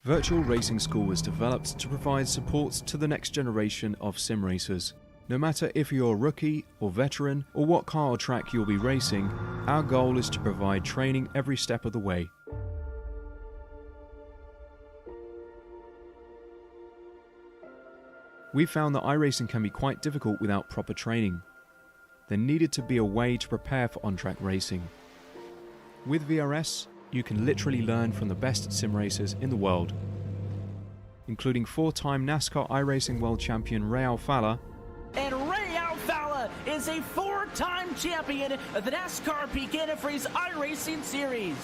Virtual Racing School was developed to provide support to the next generation of sim racers. No matter if you're a rookie or veteran or what car or track you'll be racing, our goal is to provide training every step of the way. We found that iRacing can be quite difficult without proper training. There needed to be a way to prepare for on-track racing. With VRS, you can literally learn from the best sim racers in the world, including four-time NASCAR iRacing World Champion Ray Alfalla. And Ray Alfalla is a four-time champion of the NASCAR Peak Antifreeze iRacing Series.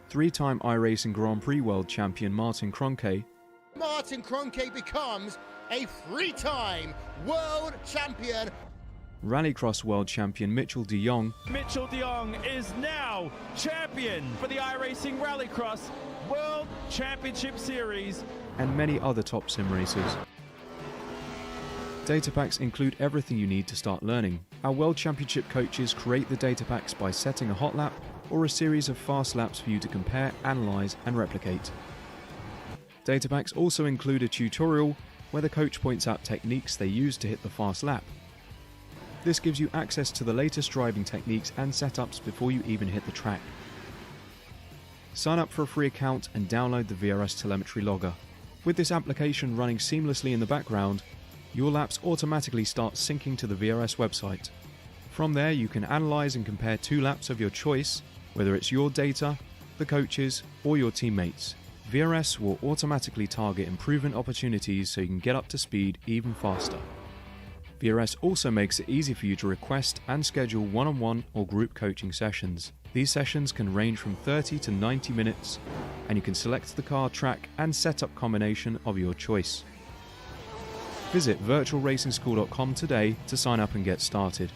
Three-time iRacing Grand Prix World Champion Martin Kroenke. Martin Kroenke becomes a three-time world champion. Rallycross World Champion Mitchell de Jong. Mitchell de Jong is now champion for the iRacing Rallycross World Championship Series. And many other top sim racers. Data packs include everything you need to start learning. Our World Championship coaches create the data packs by setting a hot lap or a series of fast laps for you to compare, analyze, and replicate. Data packs also include a tutorial where the coach points out techniques they use to hit the fast lap. This gives you access to the latest driving techniques and setups before you even hit the track. Sign up for a free account and download the VRS telemetry logger. With this application running seamlessly in the background, your laps automatically start syncing to the VRS website. From there, you can analyze and compare two laps of your choice, whether it's your data, the coaches, or your teammates. VRS will automatically target improvement opportunities so you can get up to speed even faster. VRS also makes it easy for you to request and schedule one-on-one or group coaching sessions. These sessions can range from 30 to 90 minutes, and you can select the car, track, and setup combination of your choice. Visit virtualracingschool.com today to sign up and get started.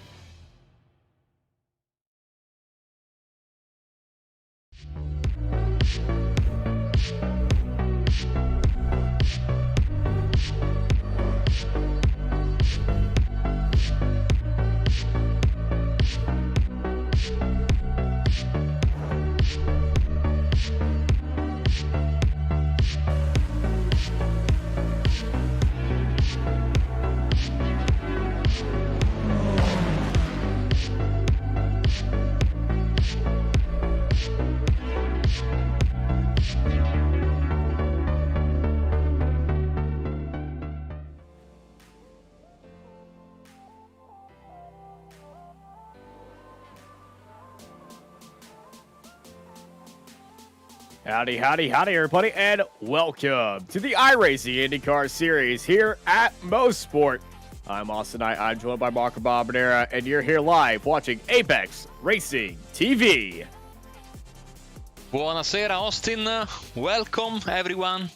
Howdy, howdy, howdy, everybody, and welcome to the iRacing IndyCar Series here at Mosport. I'm Austin Knight. I'm joined by Marco Barbonera, and you're here live watching Apex Racing TV. Buonasera, Austin. Welcome, everyone.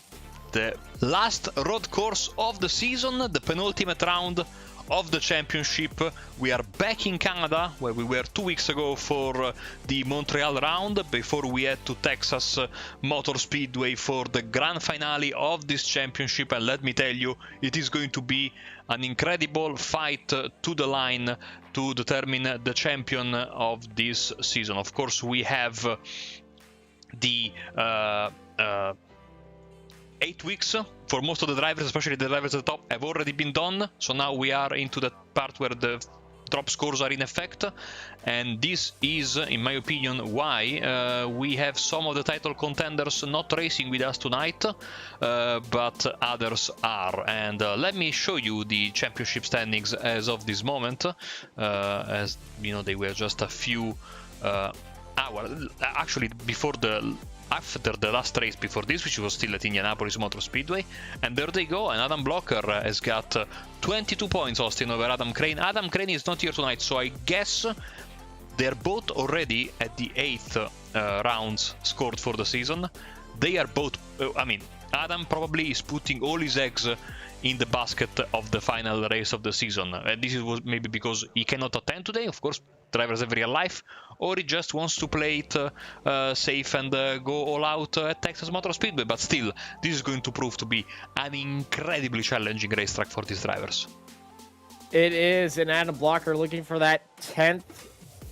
The last road course of the season, the penultimate round of the championship. We are back in Canada, where we were 2 weeks ago for the Montreal round, before we head to Texas Motor Speedway for the grand finale of this championship. And let me tell you, it is going to be an incredible fight to the line to determine the champion of this season. Of course, we have the 8 weeks for most of the drivers, especially the drivers at the top, have already been done. So now we are into the part where the drop scores are in effect, and this is, in my opinion, why we have some of the title contenders not racing with us tonight, but others are. And let me show you the championship standings as of this moment. As you know, they were just a few hours, actually, after the last race before this, which was still at Indianapolis Motor Speedway. And there they go, and Adam Blocker has got 22 points, Austin, over Adam Crane. Adam Crane is not here tonight, so I guess they're both already at the 8th rounds scored for the season. They are both, Adam probably is putting all his eggs in the basket of the final race of the season. And this was maybe because he cannot attend today, of course, drivers have real life, or he just wants to play it safe and go all out at Texas Motor Speedway. But still, this is going to prove to be an incredibly challenging racetrack for these drivers. It is, and Adam Blocker looking for that 10th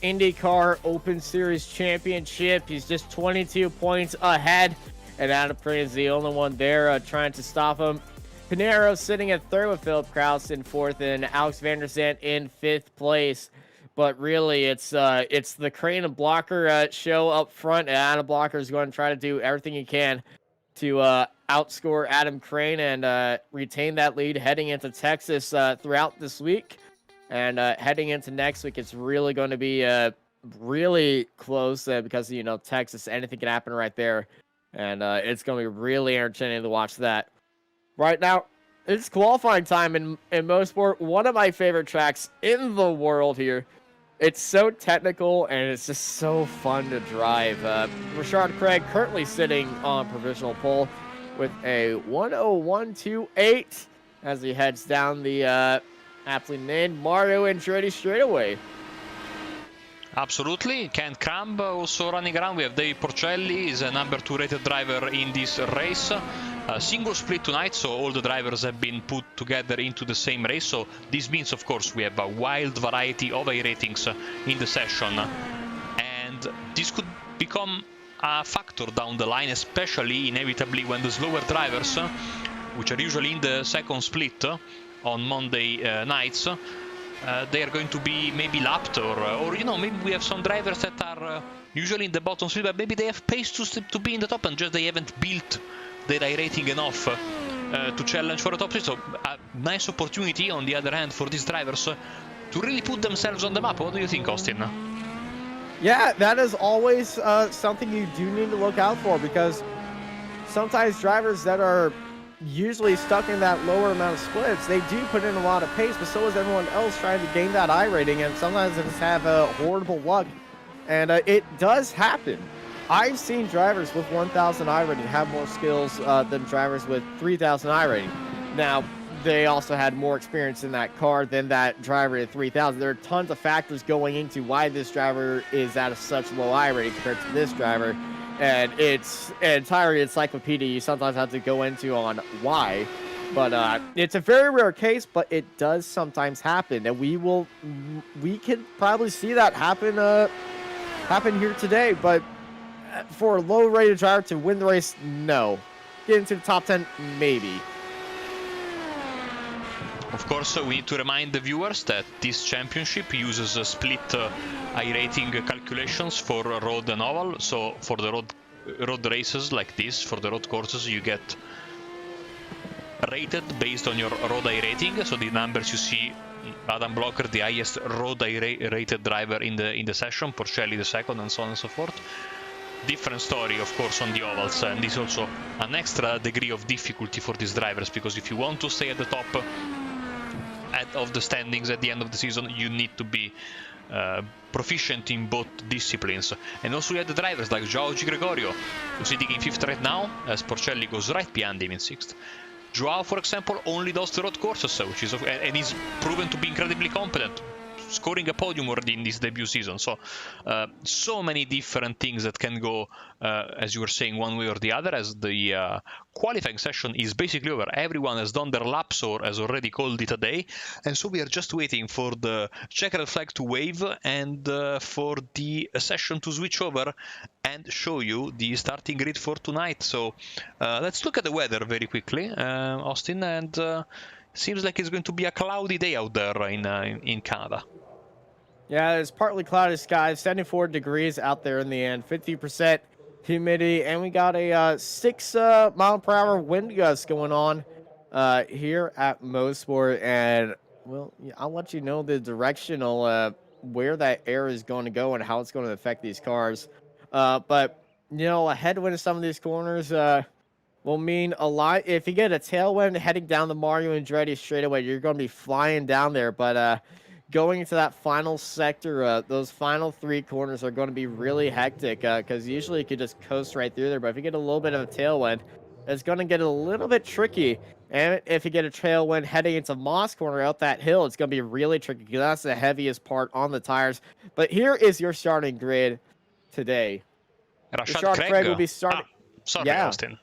IndyCar Open Series championship. He's just 22 points ahead. and Adam Crane is the only one there trying to stop him. Pinero sitting at third with Philip Kraus in fourth, and Alex van der Zandt in fifth place. But really, it's the Crane and Blocker show up front, and Adam Blocker is going to try to do everything he can to outscore Adam Crane and retain that lead heading into Texas throughout this week. And heading into next week, it's really going to be really close because, you know, Texas, anything can happen right there. And it's going to be really entertaining to watch that. Right now, it's qualifying time in Mosport, one of my favorite tracks in the world here. It's so technical, and it's just so fun to drive. Rashard Craig currently sitting on provisional pole with a 101.28 as he heads down the aptly named Mario Andretti straightaway. Absolutely. Kent Cramb also running around. We have Dave Porcelli, is a number 2 rated driver in this race. Single split tonight, so all the drivers have been put together into the same race. So this means, of course, we have a wild variety of ratings in the session. And this could become a factor down the line, especially inevitably when the slower drivers, which are usually in the second split on Monday nights, they are going to be maybe lapped, or you know, maybe we have some drivers that are usually in the bottom split, but maybe they have pace to be in the top, and just they haven't built their rating enough to challenge for a top split. So a nice opportunity, on the other hand, for these drivers to really put themselves on the map. What do you think, Austin? Yeah, that is always something you do need to look out for, because sometimes drivers that are usually stuck in that lower amount of splits, they do put in a lot of pace, but so is everyone else trying to gain that I rating, and sometimes they just have horrible luck, and it does happen. I've seen drivers with 1,000 I rating have more skills than drivers with 3,000 I rating. Now, they also had more experience in that car than that driver at 3,000. There are tons of factors going into why this driver is at such low I rating compared to this driver, and it's an entire encyclopedia you sometimes have to go into on why. But it's a very rare case, but it does sometimes happen, and we can probably see that happen here today. But for a low-rated driver to win the race, no. Get into the top 10, maybe. Of course, we need to remind the viewers that this championship uses a split I-rating calculations for road and oval. So for the road races like this, for the road courses, you get rated based on your road I-rating. So the numbers you see, Adam Blocker, the highest road I-rated driver in the session, Porcelli the second, and so on and so forth. Different story, of course, on the ovals, and this is also an extra degree of difficulty for these drivers, because if you want to stay at the top of the standings at the end of the season, you need to be proficient in both disciplines. And also we have the drivers like Joao G. Gregorio, who's sitting in 5th right now, as Porcelli goes right behind him in 6th. Joao, for example, only does the road courses, which is, and he's proven to be incredibly competent, scoring a podium already in this debut season. So so many different things that can go, as you were saying, one way or the other, as the qualifying session is basically over. Everyone has done their laps or has already called it a day, and so we are just waiting for the checkered flag to wave and for the session to switch over and show you the starting grid for tonight. So let's look at the weather very quickly, Austin, and seems like it's going to be a cloudy day out there in Canada. Yeah, it's partly cloudy skies, 74 degrees out there in the end, 50% humidity, and we got a 6 mile per hour wind gust going on here at Mosport. And well, I'll let you know the directional where that air is going to go and how it's going to affect these cars. But you know, a headwind in some of these corners will mean a lot. If you get a tailwind heading down the Mario Andretti straightaway, you're going to be flying down there. But going into that final sector, those final 3 corners are going to be really hectic because usually you could just coast right through there. But if you get a little bit of a tailwind, it's going to get a little bit tricky. And if you get a tailwind heading into Moss Corner out that hill, it's going to be really tricky because that's the heaviest part on the tires. But here is your starting grid today. Rashad Craig will be starting. Sorry, yeah. Austin.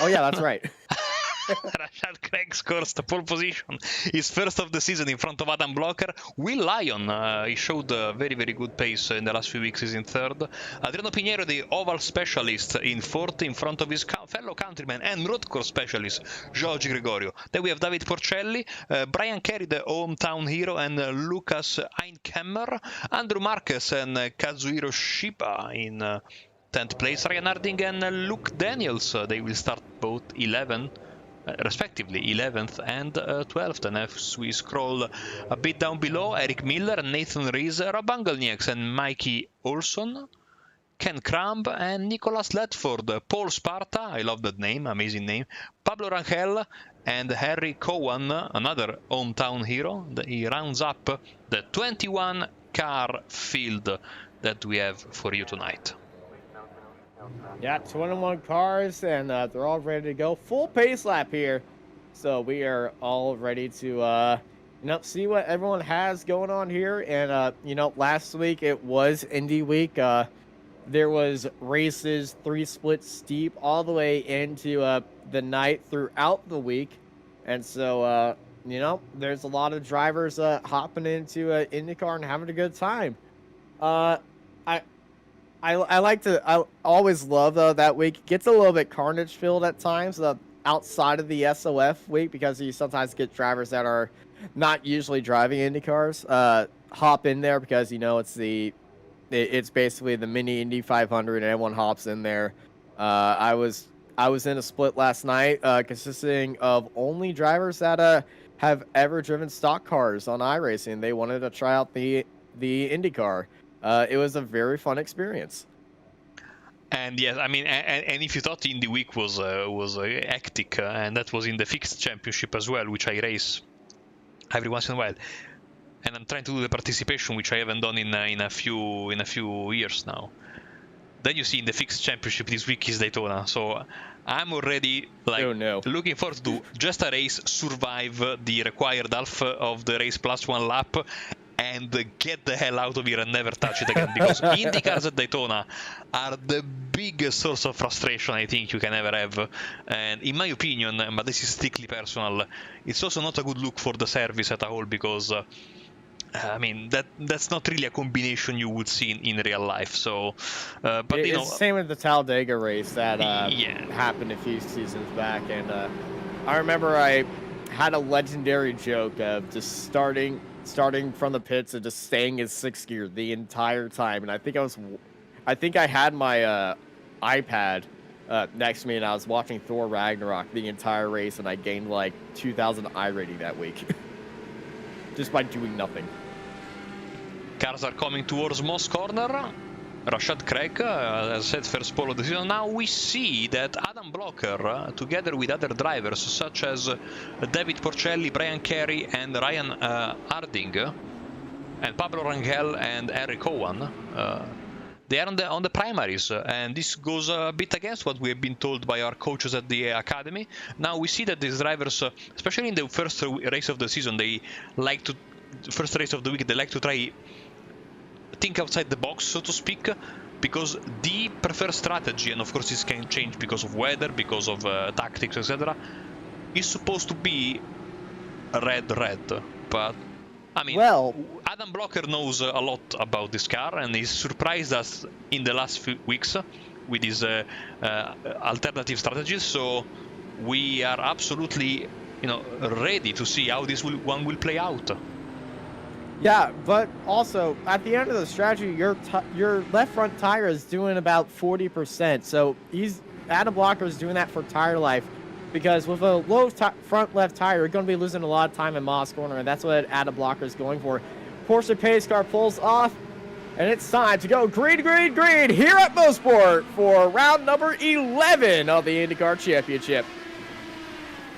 Oh, yeah, that's right. Rashad Craig scores the pole position. His first of the season in front of Adam Blocker. Will Lyon, he showed a very, very good pace in the last few weeks. He's in third. Adriano Pinheiro, the oval specialist, in fourth in front of his fellow countryman and road course specialist, Jorge Gregorio. Then we have David Porcelli, Brian Carey, the hometown hero, and Lucas Einkammer, Andrew Marquez and Kazuhiro Shiba in 10th place. Ryan Harding and Luke Daniels, they will start both 11, respectively 11th and 12th. And as we scroll a bit down below, Eric Miller, Nathan Rees, Rob Angelnieks and Mikey Olson, Ken Cramp and Nicholas Ledford, Paul Sparta, I love that name, amazing name, Pablo Rangel and Harry Cowan, another hometown hero. He rounds up the 21 car field that we have for you tonight. Yeah, 21 cars, and they're all ready to go. Full pace lap here. So we are all ready to, see what everyone has going on here. And, last week it was Indy week. There was races, 3 splits steep, all the way into the night throughout the week. And so, there's a lot of drivers hopping into IndyCar and having a good time. I always love that week. It gets a little bit carnage filled at times outside of the SOF week, because you sometimes get drivers that are not usually driving IndyCars hop in there because it's basically the mini Indy 500 and everyone hops in there. I was in a split last night consisting of only drivers that have ever driven stock cars on iRacing. They wanted to try out the IndyCar. It was a very fun experience. And yes, I mean, and if you thought Indy Week was hectic, and that was in the fixed championship as well, which I race every once in a while, and I'm trying to do the participation, which I haven't done in a few years now. Then you see in the fixed championship this week is Daytona, so I'm already looking forward to just a race, survive the required half of the race plus 1 lap, and get the hell out of here and never touch it again, because IndyCars at Daytona are the biggest source of frustration I think you can ever have. And in my opinion, but this is strictly personal, it's also not a good look for the service at a whole, because I mean, that's not really a combination you would see in real life. So, but it's the same with the Talladega race that happened a few seasons back, and I remember I had a legendary joke of just starting from the pits and just staying in 6th gear the entire time. And I think I had my iPad next to me, and I was watching Thor Ragnarok the entire race, and I gained like 2,000 iRating that week just by doing nothing. Cars are coming towards Moss Corner. Rashad Craig, as I said, first pole of the season. Now we see that Adam Blocker, together with other drivers such as David Porcelli, Brian Carey, and Ryan Harding, and Pablo Rangel and Eric Cowan, they are on the primaries, and this goes a bit against what we have been told by our coaches at the academy. Now we see that these drivers, especially in the first race of the season, first race of the week, they like to try think outside the box, so to speak, because the preferred strategy, and of course this can change because of weather, because of tactics, etc., is supposed to be red. But I mean, Adam Blocker knows a lot about this car, and he's surprised us in the last few weeks with his alternative strategies. So we are absolutely, ready to see how this one will play out. Yeah, but also at the end of the strategy, your left front tire is doing about 40%. So Adam Blocker is doing that for tire life, because with a low front left tire, you're going to be losing a lot of time in Moss Corner, and that's what Adam Blocker is going for. Porsche pace car pulls off, and it's time to go green here at Mosport for round number 11 of the IndyCar Championship.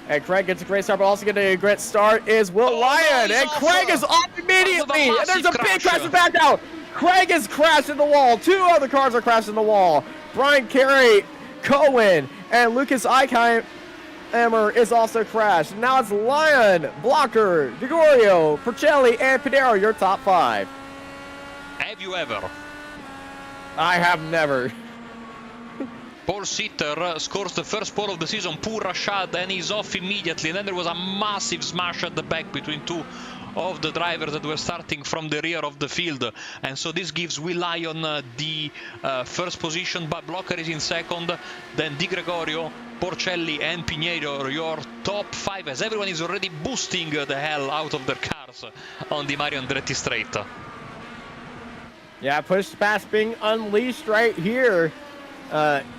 And Craig gets a great start, but also getting a great start is Will Lyon. And Craig is off immediately. And there's a big crash in the back now. Craig is crashing the wall. 2 other cars are crashing the wall. Brian Carey, Cohen, and Lucas Eichheimer is also crashed. Now it's Lyon, Blocker, Gregorio, Porcelli, and Pinheiro, your top 5. Have you ever? I have never. Paul Sitter scores the first pole of the season, poor Rashad, and he's off immediately. And then there was a massive smash at the back between two of the drivers that were starting from the rear of the field. And so this gives Will Lyon the first position, but Blocker is in second. Then Di Gregorio, Porcelli and Pinheiro are your top 5, as everyone is already boosting the hell out of their cars on the Mario Andretti straight. Yeah, push pass being unleashed right here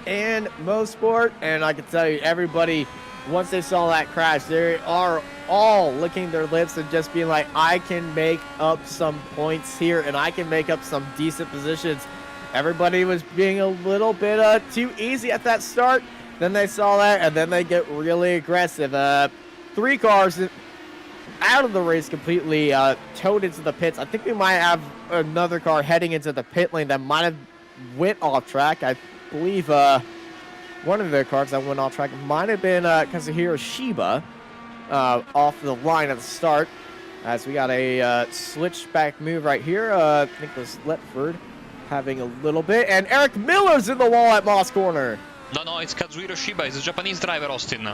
in Mosport, and I can tell you, everybody, once they saw that crash, they are all licking their lips and just being like, I can make up some points here, and I can make up some decent positions. Everybody was being a little bit too easy at that start. Then they saw that, and then they get really aggressive. 3 cars out of the race completely, towed into the pits. I think we might have another car heading into the pit lane that might have went off track. I believe one of the cars that went off track might have been Kazuhiro Shiba off the line at the start, as we got a switchback move right here. I think it was Letford having a little bit, and Eric Miller's in the wall at Moss Corner. No, it's Kazuhiro Shiba. He's a Japanese driver, Austin.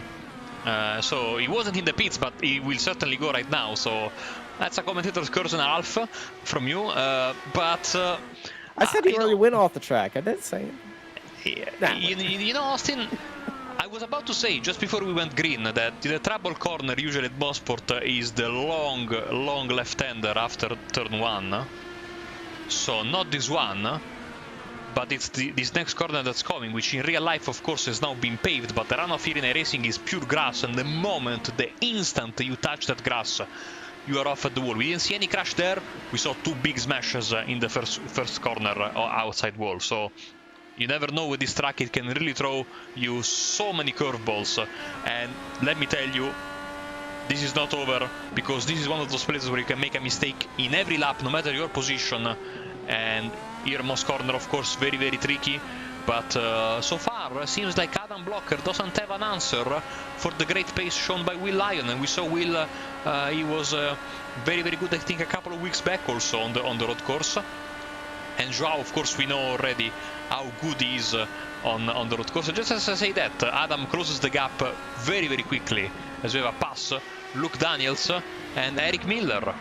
So he wasn't in the pits, but he will certainly go right now. So that's a commentator's curse and a half from you. But I said he already went off the track. I didn't say it. Yeah, you know, Austin, I was about to say just before we went green that the trouble corner usually at Mosport is the long left-hander after turn 1. So not this one, but it's this next corner that's coming, which in real life, of course, has now been paved, but the runoff here in iRacing is pure grass, and the instant you touch that grass, you are off at the wall. We didn't see any crash there. We saw 2 big smashes in the first corner outside wall. So you never know with this track, it can really throw you so many curveballs. And let me tell you, this is not over, because this is one of those places where you can make a mistake in every lap, no matter your position. And here Moss Corner, of course, very, very tricky. But so far, seems like Adam Blocker doesn't have an answer for the great pace shown by Will Lyon. And we saw Will, he was very, very good, I think, a couple of weeks back also on the road course. And Joao, of course, we know already how good he is on the road course. Just as I say that, Adam closes the gap very, very quickly, as we have a pass, Luke Daniels and Eric Miller.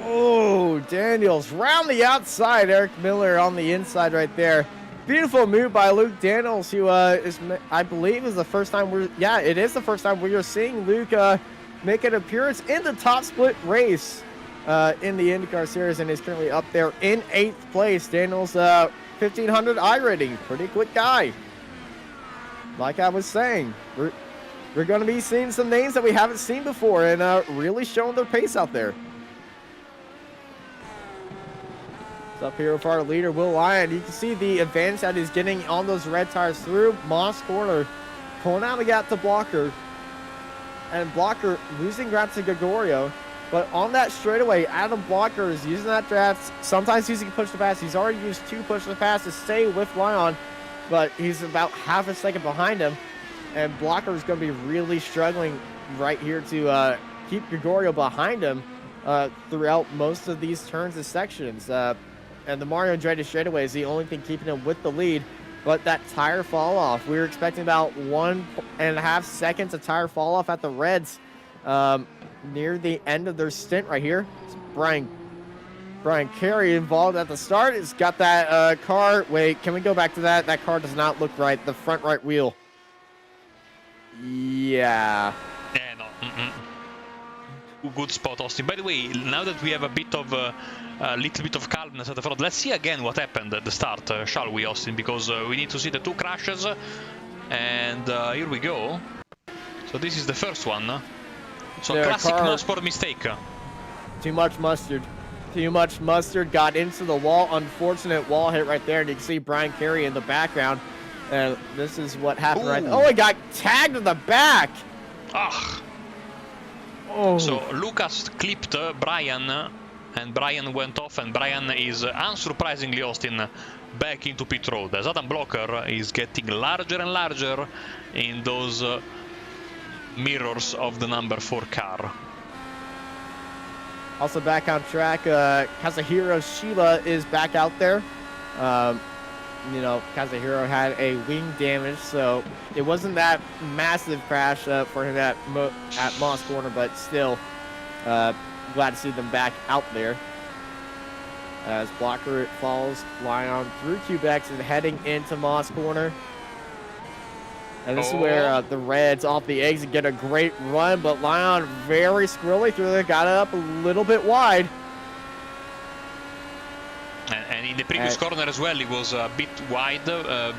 Oh, Daniels round the outside, Eric Miller on the inside right there. Beautiful move by Luke Daniels, who I believe is the first time it is the first time we're seeing Luke make an appearance in the top split race in the IndyCar series, and is currently up there in 8th place. Daniels 1500 iRating, pretty quick guy. Like I was saying, we're going to be seeing some names that we haven't seen before, and really showing their pace out there. Up here with our leader, Will Lyon. You can see the advantage that he's getting on those red tires through Moss Corner, pulling out the gap to Blocker, and Blocker losing ground to Gregorio. But on that straightaway, Adam Blocker is using that draft, sometimes using push to pass. He's already used 2 push to pass to stay with Lyon, but he's about half a second behind him, and Blocker is going to be really struggling right here to keep Gregorio behind him throughout most of these turns and sections. And the Mario Andretti straightaway is the only thing keeping him with the lead. But that tire fall off, we were expecting about 1.5 seconds of tire fall off at the Reds near the end of their stint right here. It's Brian Carey involved at the start. It's got that car. Wait, can we go back to that? That car does not look right. The front right wheel. Yeah. Yeah, no. Good spot, Austin. By the way, now that we have a little bit of calmness at the front, let's see again what happened at the start, shall we, Austin? Because we need to see the 2 crashes, and here we go. So this is the first one. So classic Mosport mistake. Too much mustard. Too much mustard. Got into the wall. Unfortunate wall hit right there, and you can see Brian Carey in the background. And this is what happened. Right. Oh, he got tagged in the back. Ah. Oh. So Lucas clipped Brian, and Brian went off, and Brian is, unsurprisingly, Austin, back into pit road, as Adam Blocker is getting larger and larger in those mirrors of the number 4 car. Also back on track, Kazuhiro Shiba is back out there. you know, Kazuhiro had a wing damage, so it wasn't that massive crash for him at Moss Corner, but still, glad to see them back out there. As Blocker follows Lion through QBX and heading into Moss Corner. And this is where the Reds off the exit get a great run, but Lion very squirrely through there, got it up a little bit wide. And in the previous corner as well, he was a bit wide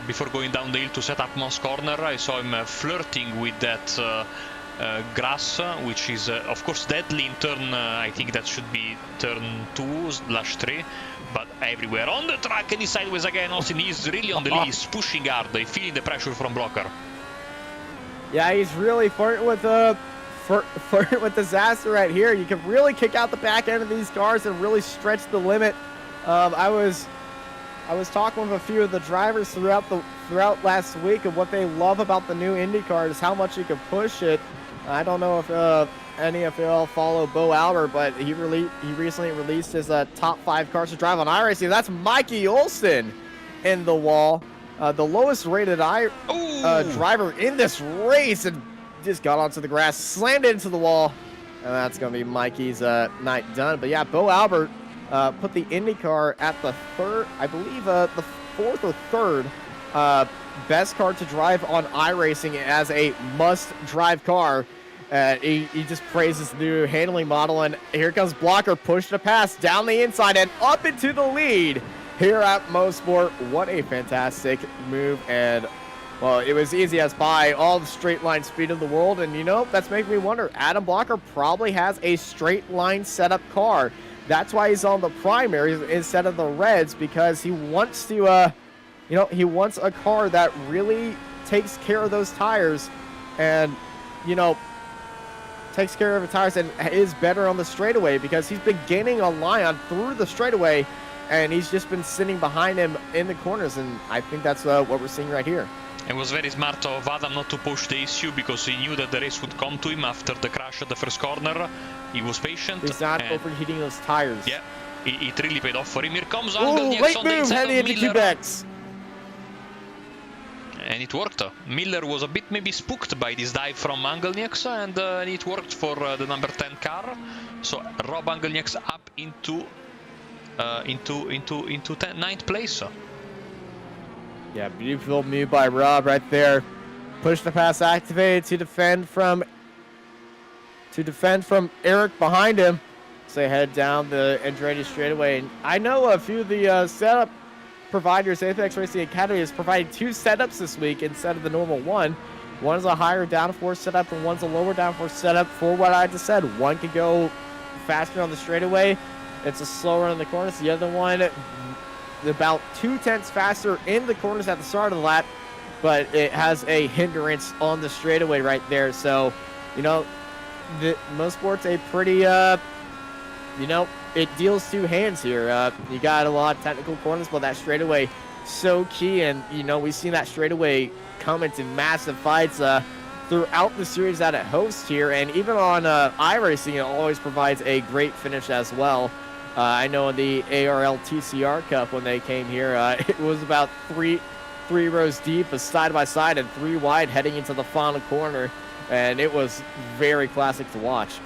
before going down the hill to set up Moss Corner. I saw him flirting with that grass, which is of course deadly in turn, I think that should be turn 2/3, but everywhere on the track, and he's sideways again. Austin, he's really on the lead, he's pushing hard, he's feeling the pressure from Blocker. Yeah, he's really flirting with disaster right here. You can really kick out the back end of these cars and really stretch the limit. I was talking with a few of the drivers throughout last week, and what they love about the new IndyCar is how much you can push it. I don't know if any of y'all follow Bo Albert, but he recently released his top 5 cars to drive on iRacing. That's Mikey Olsen in the wall, the lowest rated driver in this race, and just got onto the grass, slammed it into the wall, and that's going to be Mikey's night done. But yeah, Bo Albert put the IndyCar at the third, I believe, the 4th or 3rd best car to drive on iRacing as a must-drive car. He just praises the new handling model, and here comes Blocker, push to pass down the inside and up into the lead here at Mosport. What a fantastic move, and well, it was easy as pie, all the straight line speed of the world, and you know, that's making me wonder, Adam Blocker probably has a straight line setup car. That's why he's on the primaries instead of the Reds, because he wants to, he wants a car that really takes care of those tires and, takes care of the tires and is better on the straightaway, because he's been gaining on Lion through the straightaway and he's just been sitting behind him in the corners, and I think that's what we're seeing right here. It was very smart of Adam not to push the issue, because he knew that the race would come to him after the crash at the first corner. He was patient. He's not overheating those tires. Yeah, it really paid off for him. Here comes Angelnieks late on the move inside heading of into Miller. QBX. And it worked. Miller was a bit maybe spooked by this dive from Angelnieks, and it worked for the number 10 car. So Rob Angelnieks up into 9th place. Yeah, beautiful move by Rob right there. Push the pass activated to defend from Eric behind him. So they head down the Andretti straightaway. And I know a few of the setup providers, Apex Racing Academy, has provided 2 setups this week instead of the normal one. One is a higher downforce setup and one's a lower downforce setup for what I just said. One can go faster on the straightaway. It's a slower in the corners. The other one, about 0.2 faster in the corners at the start of the lap, but it has a hindrance on the straightaway right there. So, Mosport's a pretty, it deals 2 hands here. You got a lot of technical corners, but that straightaway so key, and we've seen that straightaway come into massive fights throughout the series that it hosts here, and even on iRacing, it always provides a great finish as well. I know in the ARL TCR Cup when they came here, it was about three rows deep, side by side, and 3 wide heading into the final corner, and it was very classic to watch.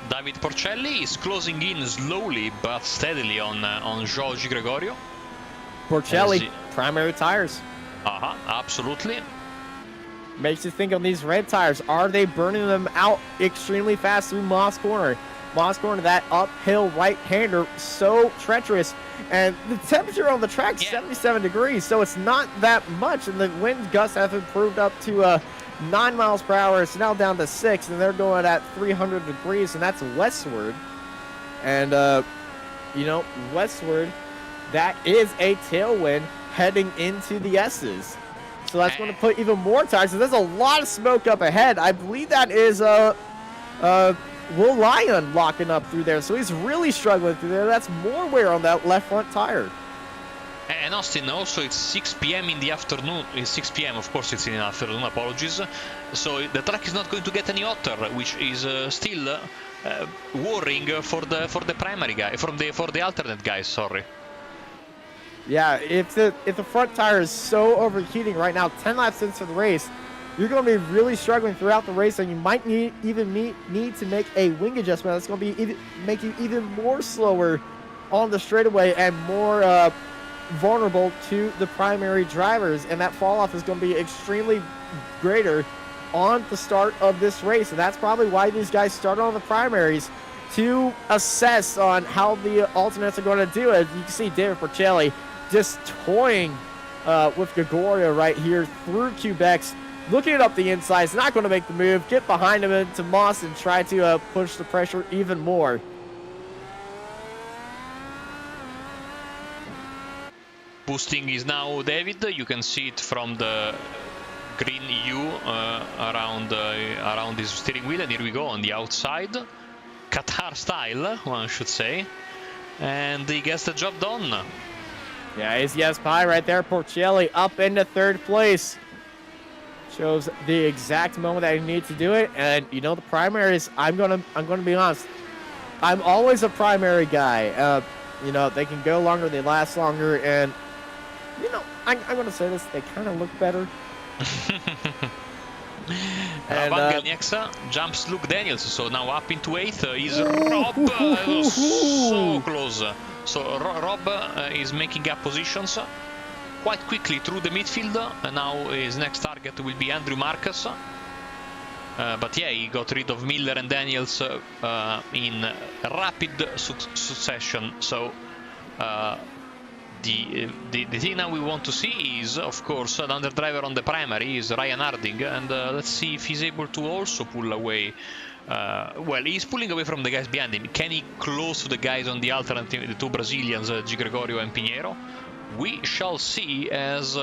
David Porcelli is closing in slowly but steadily on Jorge Gregorio. Porcelli, primary tires. Absolutely. Makes you think on these red tires, are they burning them out extremely fast through Moss Corner? Moss Corner, that uphill right-hander, so treacherous. And the temperature on the track is 77 degrees, so it's not that much. And the wind gusts have improved up to 9 miles per hour. It's now down to 6, and they're going at 300 degrees, and that's westward. And, westward, that is a tailwind heading into the S's. So that's going to put even more tires. So there's a lot of smoke up ahead. I believe that is Will Lion locking up through there. So he's really struggling through there. That's more wear on that left front tire. And Austin, also it's 6 p.m. in the afternoon. It's 6 p.m. Of course, it's in the afternoon. Apologies. So the track is not going to get any hotter, which is still worrying for the primary guy, for the alternate guys. Sorry. Yeah, if the front tire is so overheating right now, 10 laps into the race, you're going to be really struggling throughout the race, and you might need to make a wing adjustment. That's going to make you even more slower on the straightaway and more vulnerable to the primary drivers, and that fall off is going to be extremely greater on the start of this race, and that's probably why these guys started on the primaries to assess on how the alternates are going to do it. You can see David Porcelli just toying with Gregorio right here through Quebec's, looking it up the inside. He's not going to make the move. Get behind him into Moss and try to push the pressure even more. Boosting is now David. You can see it from the green U around his steering wheel, and here we go on the outside, Qatar style, one should say, and he gets the job done. Yeah, he's yes pie right there. Porcelli up into third place. Shows the exact moment that he needs to do it, and you know the primaries. I'm gonna be honest. I'm always a primary guy. You know, they can go longer, they last longer, and you know I'm gonna say this. They kind of look better. And Galnieksa jumps Luke Daniels, so now up into 8th is Rob. So close. So Rob is making up positions quite quickly through the midfield, and now his next target will be Andrew Marcus. But yeah, he got rid of Miller and Daniels in rapid succession. So the thing now we want to see is, of course, another driver on the primary is Ryan Harding, and let's see if he's able to also pull away. Well, he's pulling away from the guys behind him. Can he close to the guys on the alternative, the two Brazilians, G. Gregorio and Pinheiro? We shall see, as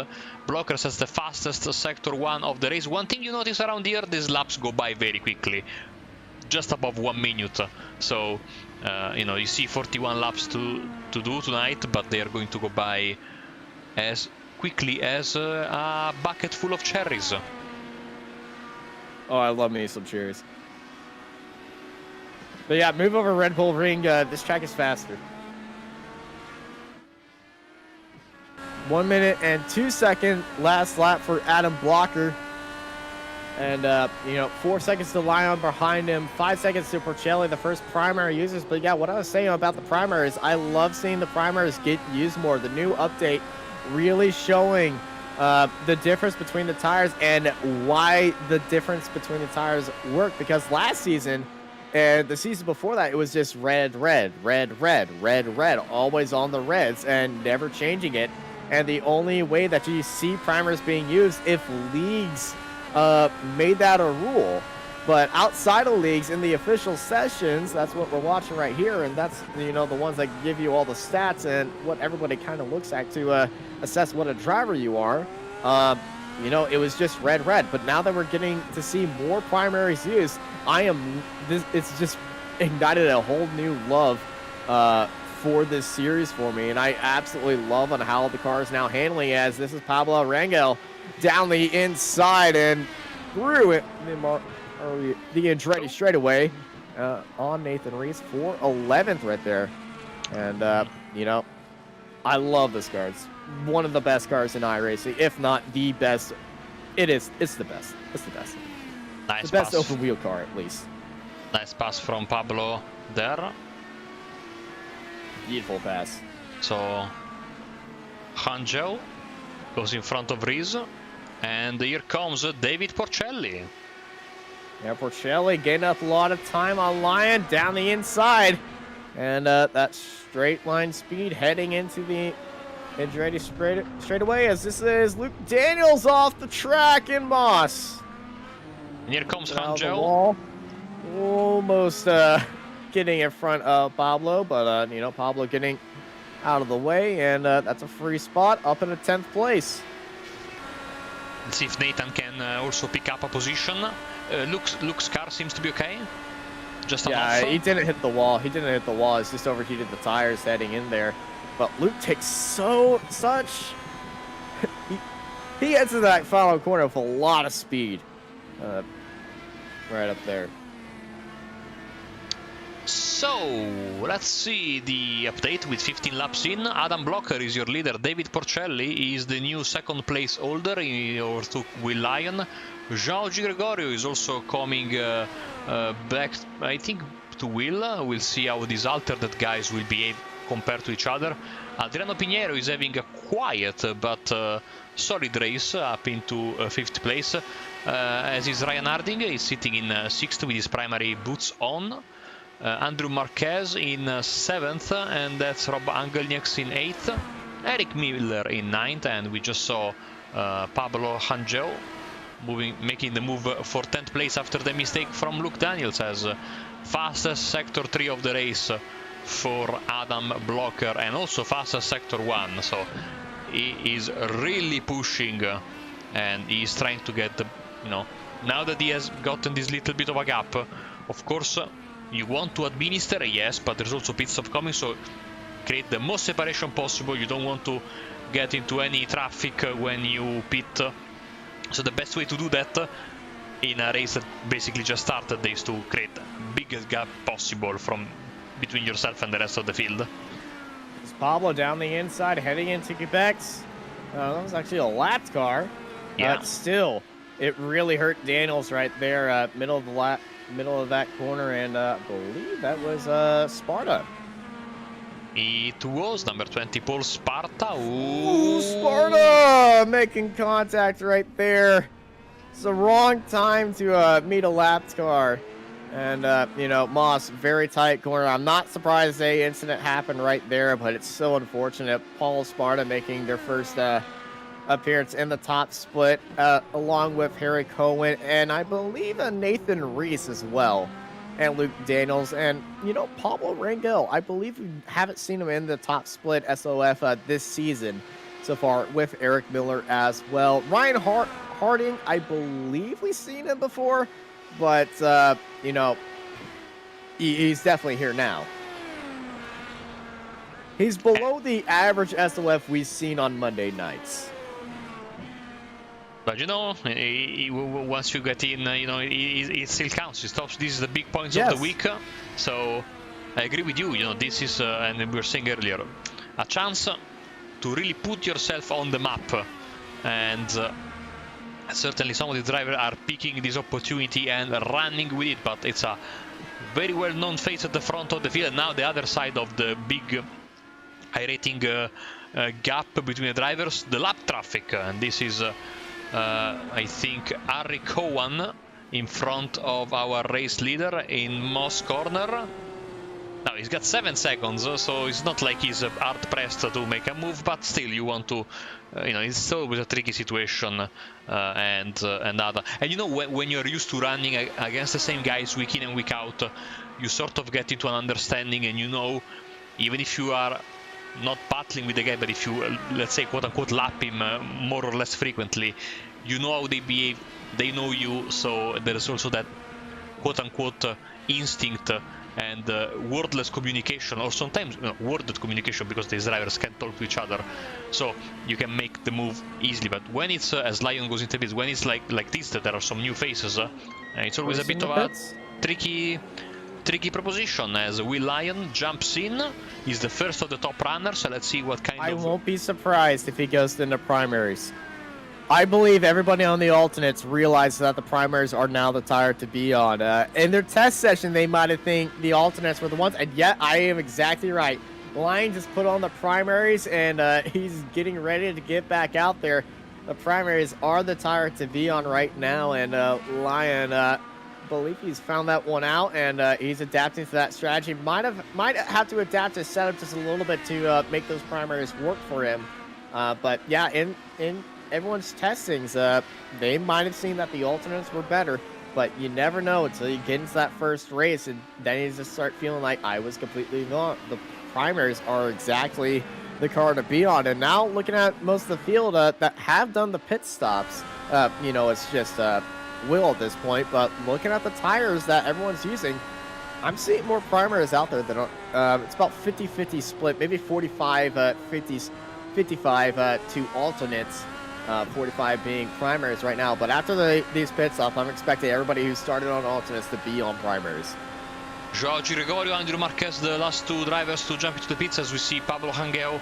Blocker says the fastest sector 1 of the race. One thing you notice around here, these laps go by very quickly, just above 1 minute. So you know, you see 41 laps to do tonight, but they are going to go by as quickly as a bucket full of cherries. Oh, I love me some cherries. But yeah, move over Red Bull Ring. This track is faster. 1 minute and 2 second last lap for Adam Blocker. And, you know, 4 seconds to Lyon behind him, 5 seconds to Porcelli, the first primary users. But yeah, what I was saying about the primaries, I love seeing the primaries get used more. The new update really showing the difference between the tires and why the difference between the tires work. Because last season and the season before that, it was just red, red, red, red, red, red, always on the reds and never changing it. And the only way that you see primers being used if leagues made that a rule. But outside of leagues, in the official sessions, that's what we're watching right here, and that's, you know, the ones that give you all the stats and what everybody kind of looks at to assess what a driver you are. You know, it was just red, red. But now that we're getting to see more primaries used, it's just ignited a whole new love for this series for me, and I absolutely love on how the car is now handling, as this is Pablo Rangel down the inside and through it the Andretti straightaway on Nathan Rees for 11th right there. And you know, I love this car. It's one of the best cars in iRacing, if not the best. It's the best. It's the best. Nice the best pass. open wheel car, at least. Nice pass from Pablo there. Beautiful pass. So Hangel goes in front of Rees, and here comes David Porcelli. Yeah, Porcelli gained up a lot of time on Lyon down the inside, and that straight line speed heading into the Andretti straight away, as this is Luke Daniels off the track in Moss. And here comes Hangel. Almost getting in front of Pablo, but you know, Pablo getting out of the way, and that's a free spot up in the 10th place. Let's see if Nathan can also pick up a position. Luke's car seems to be okay. Just enough. He didn't hit the wall. He didn't hit the wall. It's just overheated the tires heading in there. But Luke takes such. He gets to that final corner with a lot of speed. Right up there. So, let's see the update with 15 laps in. Adam Blocker is your leader. David Porcelli is the new second place holder over to Will Lyon. João G. Gregorio is also coming back, I think, to Will. We'll see how these alternate guys will behave compared to each other. Adriano Pinheiro is having a quiet but solid race up into 5th place. As is Ryan Harding, is sitting in 6th with his primary boots on. Andrew Marquez in 7th, and that's Rob Angelnieks in 8th. Eric Miller in 9th, and we just saw Pablo Hangel making the move for 10th place after the mistake from Luke Daniels as fastest sector 3 of the race for Adam Blocker, and also fastest sector 1. So he is really pushing, and he's trying to get the, now that he has gotten this little bit of a gap, of course you want to administer, yes, but there's also pit stop coming, so create the most separation possible. You don't want to get into any traffic when you pit. So the best way to do that in a race that basically just started is to create the biggest gap possible between yourself and the rest of the field. It's Pablo down the inside heading into Quebec. That was actually a lapped car. Yeah. But still, it really hurt Daniels right there, middle of that corner, and I believe that was Sparta. It was number 20, Paul Sparta. Ooh, Sparta making contact right there. It's the wrong time to meet a lapped car. And, Moss, very tight corner. I'm not surprised the incident happened right there, but it's so unfortunate. Paul Sparta making their first appearance in the top split, along with Harry Cohen, and I believe Nathan Reese as well, and Luke Daniels, and, Pablo Rangel. I believe we haven't seen him in the top split SOF this season so far, with Eric Miller as well. Ryan Harding, I believe we've seen him before, but, he's definitely here now. He's below the average SOF we've seen on Monday nights. But once you get in, it still counts. This is the big points Yes. of the week. So I agree with you. This is, and we were saying earlier, a chance to really put yourself on the map. And certainly some of the drivers are picking this opportunity and running with it. But it's a very well-known face at the front of the field. Now the other side of the big iRacing gap between the drivers, the lap traffic. And this is... I think Harry Cowan in front of our race leader in Moss corner. Now he's got 7 seconds, so it's not like he's hard pressed to make a move, but still you want to, it's always a tricky situation, and other. And when you're used to running against the same guys week in and week out, you sort of get into an understanding, and even if you are not battling with the guy, but if you, let's say, quote-unquote, lap him more or less frequently, you know how they behave, they know you, so there is also that quote-unquote instinct and wordless communication, or sometimes worded communication, because these drivers can't talk to each other, so you can make the move easily. But when it's, as Lion goes into this, when it's like this, that there are some new faces, it's always a bit of a tricky proposition, as Will Lyon jumps in. He's the first of the top runners, so let's see what kind of... I won't be surprised if he goes into primaries. I believe everybody on the alternates realizes that the primaries are now the tire to be on. In their test session, they might have think the alternates were the ones, and yet I am exactly right. Lyon just put on the primaries, and he's getting ready to get back out there. The primaries are the tire to be on right now, and Lyon... believe he's found that one out, and he's adapting to that strategy. Might have to adapt his setup just a little bit to make those primaries work for him. But yeah, in everyone's testings, they might have seen that the alternates were better, but you never know until you get into that first race, and then you just start feeling like I was completely wrong. The primaries are exactly the car to be on, and now looking at most of the field that have done the pit stops, it's just Will at this point, but looking at the tires that everyone's using, I'm seeing more primaries out there than it's about 50-50 split, maybe 45-50, 55 to alternates, 45 being primaries right now. But after these pit stops, I'm expecting everybody who started on alternates to be on primaries. Joao Gregorio, Andrew Marquez, the last two drivers to jump into the pits, as we see Pablo Hangel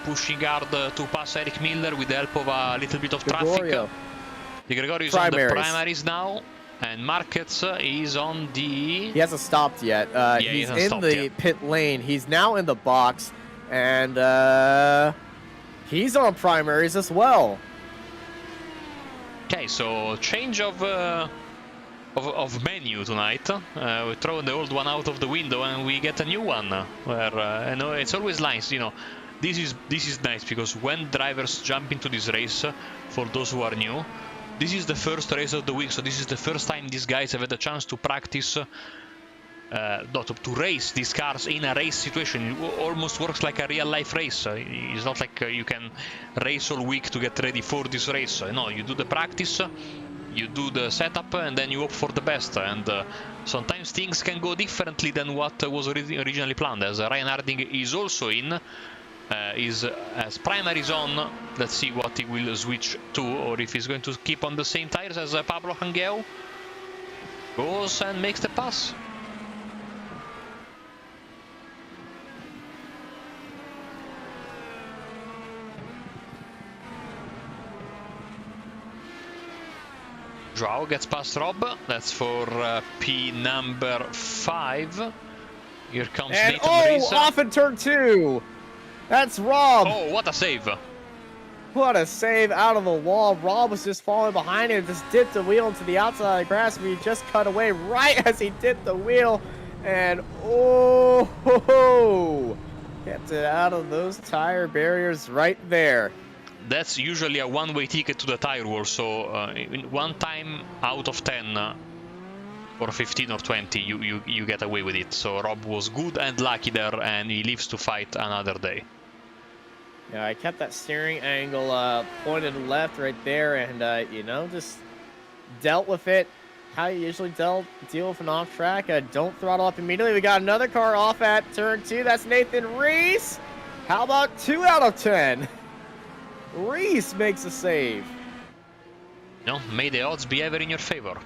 pushing hard to pass Eric Miller with the help of a little bit of Gregorio. traffic. The Gregorio is on the primaries now, and Marquez is on the... He hasn't stopped yet. He's in the pit lane. He's now in the box, and he's on primaries as well. Okay, so change of menu tonight. We throw the old one out of the window and we get a new one. Where I know it's always nice, you know. This is nice because when drivers jump into this race, for those who are new, this is the first race of the week. So this is the first time these guys have had a chance to practice, to race these cars in a race situation. It almost works like a real life race. It's not like you can race all week to get ready for this race. No, you do the practice, you do the setup, and then you hope for the best. And sometimes things can go differently than what was originally planned. As Ryan Harding is also in, as primaries on. Let's see what he will switch to, or if he's going to keep on the same tires as Pablo Hangel. Goes and makes the pass. Joao gets past Rob. That's for P number 5. Here comes and Nathan Rees. off in turn 2. That's Rob. Oh, what a save. What a save out of the wall. Rob was just falling behind him, just dipped the wheel into the outside of the grass. We just cut away right as he dipped the wheel. And oh, ho, ho. Gets it out of those tire barriers right there. That's usually a one-way ticket to the tire wall, so one time out of 10 or 15 or 20 you get away with it. So Rob was good and lucky there, and he lives to fight another day. Yeah, I kept that steering angle pointed left right there, and you know, just dealt with it how you usually deal with an off track. Don't throttle up immediately. We got another car off at turn 2. That's Nathan Rees. How about 2 out of 10? Rees makes a save. No, may the odds be ever in your favor.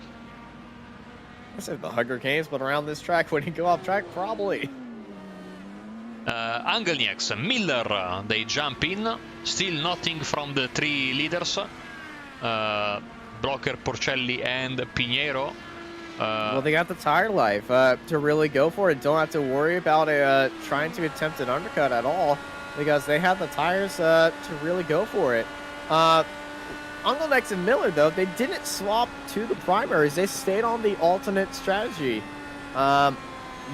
I said the Hunger Games, but around this track, when you go off track, probably. Angelnieks, Miller, they jump in. Still nothing from the 3 leaders. Blocker, Porcelli, and Pinheiro. Well, they got the tire life to really go for it. Don't have to worry about trying to attempt an undercut at all, because they have the tires to really go for it. Angelnieks and Miller, though, they didn't swap to the primaries. They stayed on the alternate strategy.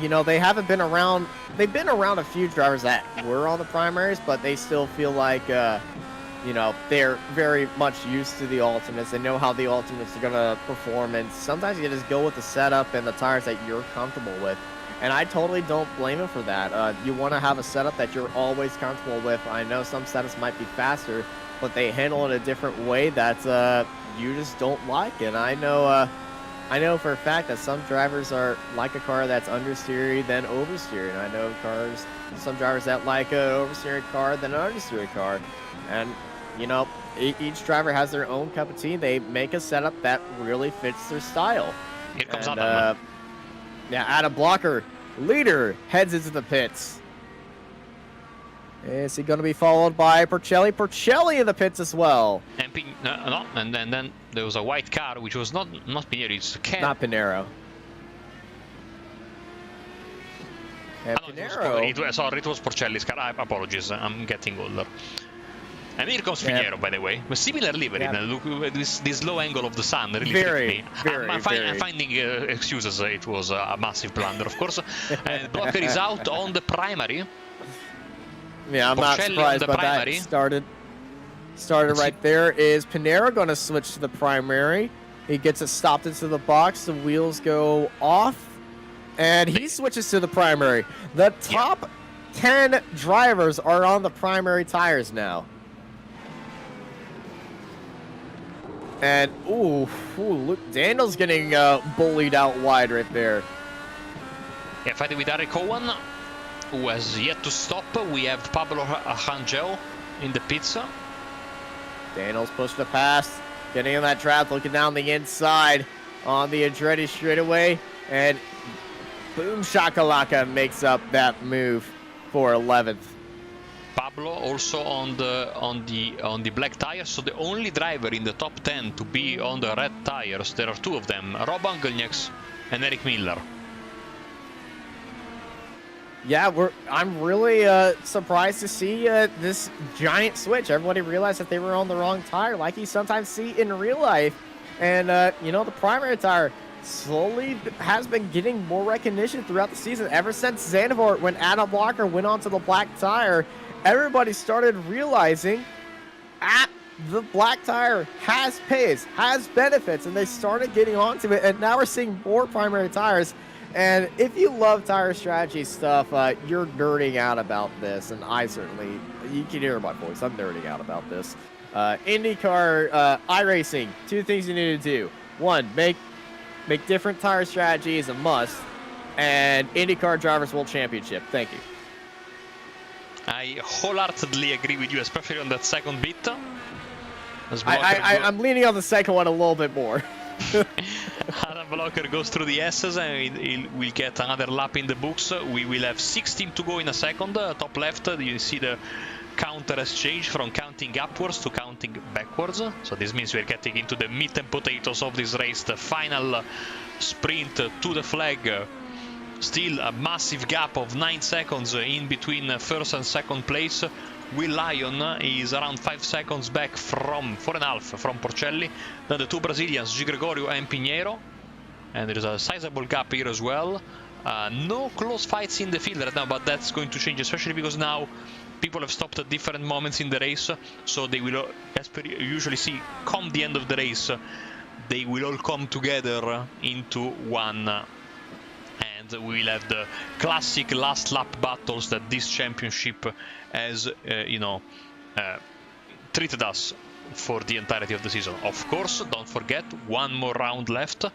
You know, they haven't been around. They've been around a few drivers that were on the primaries, but they still feel like, you know, they're very much used to the alternates. They know how the alternates are going to perform, and sometimes you just go with the setup and the tires that you're comfortable with. And I totally don't blame him for that. You want to have a setup that you're always comfortable with. I know some setups might be faster, but they handle it a different way that you just don't like. And I know for a fact that some drivers are like a car that's understeered than oversteered. And I know some drivers that like an oversteered car than an understeered car. And, you know, each driver has their own cup of tea. They make a setup that really fits their style. Here comes Adam. Yeah, Adam Blocker, leader, heads into the pits. Is he going to be followed by Porcelli? Porcelli in the pits as well. And then there was a white car, which was not Pinheiro, it's Ken. Not Pinheiro. And Pinheiro. It was Porcelli's car. Apologies, I'm getting older. And here comes Pinheiro, by the way. A similar livery. Yeah. Look, this low angle of the sun really hit me. I'm finding excuses. It was a massive blunder, of course. And Blocker is out on the primary. Yeah, I'm not surprised by that. Started right there. Is Pinheiro going to switch to the primary? He gets it stopped into the box. The wheels go off. And he switches to the primary. The top 10 drivers are on the primary tires now. And, ooh, look, Daniel's getting bullied out wide right there. Yeah, fighting with Eric Cowan, who has yet to stop. We have Pablo Hangel in the pits. Daniel's pushed the pass, getting in that trap, looking down the inside on the Andretti straightaway. And Boom Shakalaka makes up that move for 11th. Pablo also on the black tires, so the only driver in the top 10 to be on the red tires. There are two of them, Rob Angelnieks and Eric Miller. Yeah, I'm really surprised to see this giant switch. Everybody realized that they were on the wrong tire, like you sometimes see in real life. And, the primary tire slowly has been getting more recognition throughout the season. Ever since Zandvoort, when Adam Blocker went onto the black tire, everybody started realizing the black tire has pace, has benefits, and they started getting onto it. And now we're seeing more primary tires. And if you love tire strategy stuff, you're nerding out about this. And I certainly, you can hear my voice, I'm nerding out about this. IndyCar, iRacing, two things you need to do. One, make different tire strategies a must. And IndyCar Drivers World Championship. Thank you. I wholeheartedly agree with you, especially on that second bit. I'm leaning on the second one a little bit more. Adam Blocker goes through the S's and he will get another lap in the books. We will have 16 to go in a second. Top left, you see the counter has changed from counting upwards to counting backwards. So this means we're getting into the meat and potatoes of this race. The final sprint to the flag. Still a massive gap of 9 seconds in between first and second place. Will Lyon is around 5 seconds back from 4.5 from Porcelli. Then the two Brazilians, G. Gregorio and Pinheiro. And there is a sizable gap here as well. No close fights in the field right now, but that's going to change, especially because now people have stopped at different moments in the race. So they will, as per usually see, come the end of the race, they will all come together into one. And we will have the classic last lap battles that this championship has, treated us for the entirety of the season. Of course, don't forget, one more round left.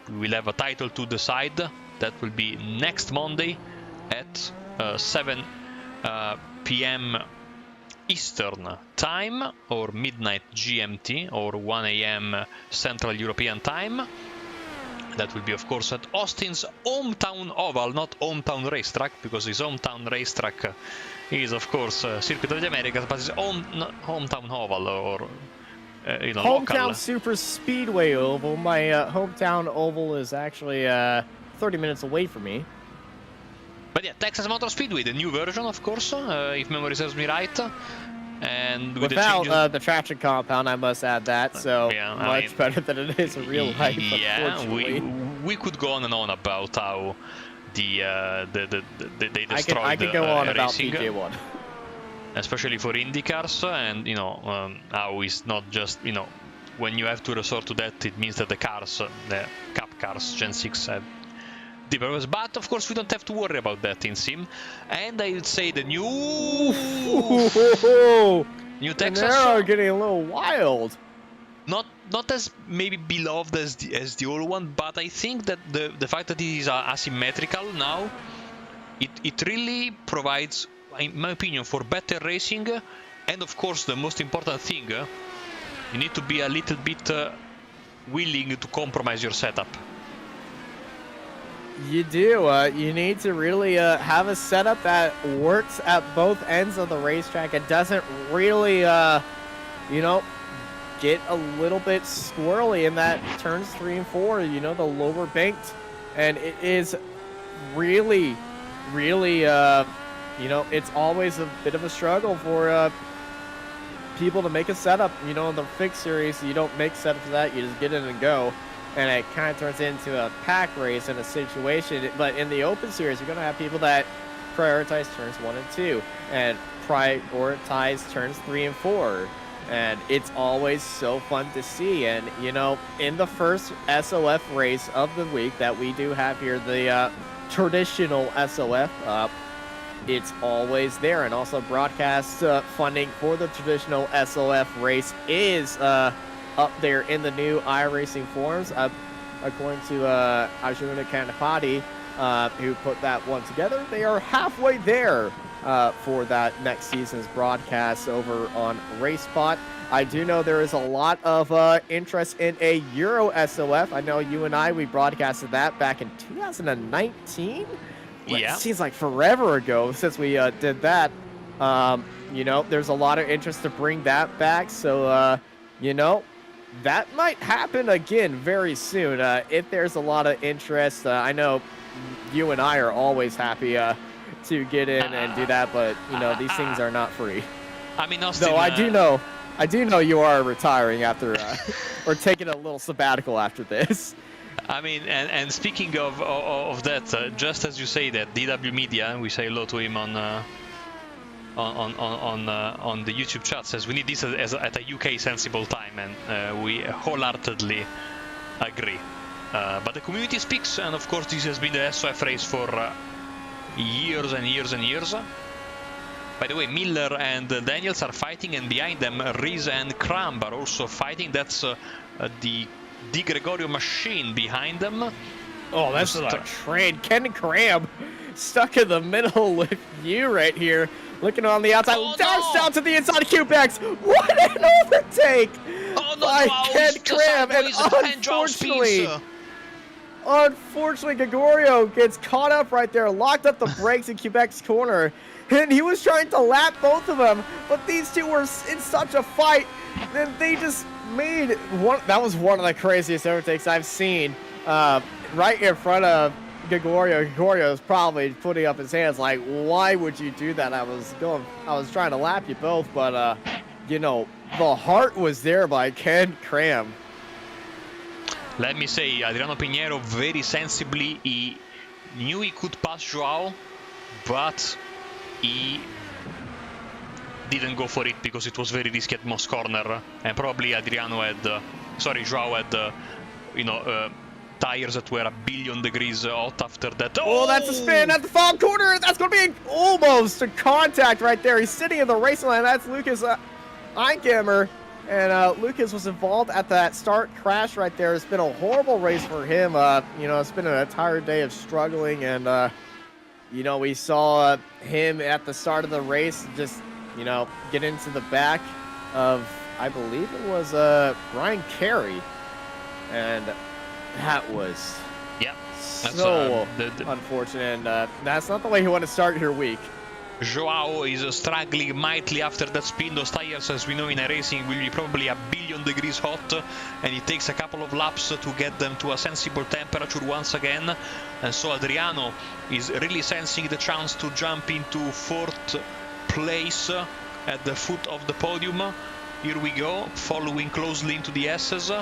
We will have a title to decide. That will be next Monday at 7 p.m. Eastern Time, or midnight GMT, or 1 a.m. Central European Time. That will be, of course, at Austin's hometown oval, not hometown racetrack, because his hometown racetrack is, of course, Circuit of the Americas, but his hometown oval, or hometown local. super speedway oval. My hometown oval is actually 30 minutes away from me. But yeah, Texas Motor Speedway, the new version, of course, if memory serves me right. And with without the traction compound, I must add that. So yeah, much better than it is in real life. Yeah, we could go on and on about how they destroyed I could go on about racing, PJ1, especially for IndyCars, and how it's not just when you have to resort to that, it means that the Cup cars Gen 6 have different. But of course, we don't have to worry about that in Sim. And I would say the new Texas are getting a little wild. Not as maybe beloved as the old one, but I think that the fact that it is asymmetrical now, it really provides, in my opinion, for better racing. And of course, the most important thing, you need to be a little bit willing to compromise your setup. You do. You need to really have a setup that works at both ends of the racetrack. It doesn't really, get a little bit squirrely in that turns 3 and 4, the lower banked. And it is really, it's always a bit of a struggle for people to make a setup. In the fixed series, you don't make setups for that. You just get in and go. And it kind of turns into a pack race in a situation. But in the open series, you're going to have people that prioritize turns 1 and 2 and prioritize turns 3 and 4. And it's always so fun to see. And, in the first SOF race of the week that we do have here, the traditional SOF, it's always there. And also broadcast funding for the traditional SOF race is up there in the new iRacing forums, according to Arjuna Kanapati, who put that one together. They are halfway there for that next season's broadcast over on RaceSpot. I do know there is a lot of interest in a Euro SOF. I know you and we broadcasted that back in 2019. Yeah. It seems like forever ago since we did that. You know, there's a lot of interest to bring that back. So, you know, that might happen again very soon. If there's a lot of interest, I know you and I are always happy to get in and do that, but you know, these things are not free. I mean, Austin, though I do know you are retiring after or taking a little sabbatical after this. I mean, and speaking of that, just as you say that, DW Media, we say hello to him on the YouTube chat, says we need this at a UK sensible time, and we wholeheartedly agree. But the community speaks, and of course this has been the SOF race for years and years and years. By the way, Miller and Daniels are fighting, and behind them Riz and Cramb are also fighting. That's the Di Gregorio machine behind them. Oh, that's a trade. Ken Cramb stuck in the middle with you right here. Looking on the outside. Oh, Darts no! down to the inside of Cubex. What an overtake Oh, no, by wow, Ken Cramb. And unfortunately, Gregorio gets caught up right there, locked up the brakes in Quebec's corner, and he was trying to lap both of them, but these two were in such a fight that they just made one. That was one of the craziest overtakes I've seen, right in front of Gregorio. Gregorio is probably putting up his hands like, why would you do that? I was trying to lap you both, but you know, the heart was there by Ken Cramb. Let me say, Adriano Pinheiro very sensibly, he knew he could pass Joao, but he didn't go for it because it was very risky at most corner, and probably Joao had, you know, tires that were 1 billion degrees hot after that. Oh, that's a spin at the final corner. That's going to be almost a contact right there. He's sitting in the racing line. That's Lucas Einkammer. And Lucas was involved at that start crash right there. It's been a horrible race for him. You know, it's been an entire day of struggling. And, you know, we saw him at the start of the race just, you know, get into the back of, I believe it was Brian Carey. And that was so unfortunate. And that's not the way you want to start your week. Joao is struggling mightily after that spin. Those tires, as we know in iRacing, will be probably 1 billion degrees hot, and it takes a couple of laps to get them to a sensible temperature once again. And so Adriano is really sensing the chance to jump into 4th place at the foot of the podium. Here we go, following closely into the S's.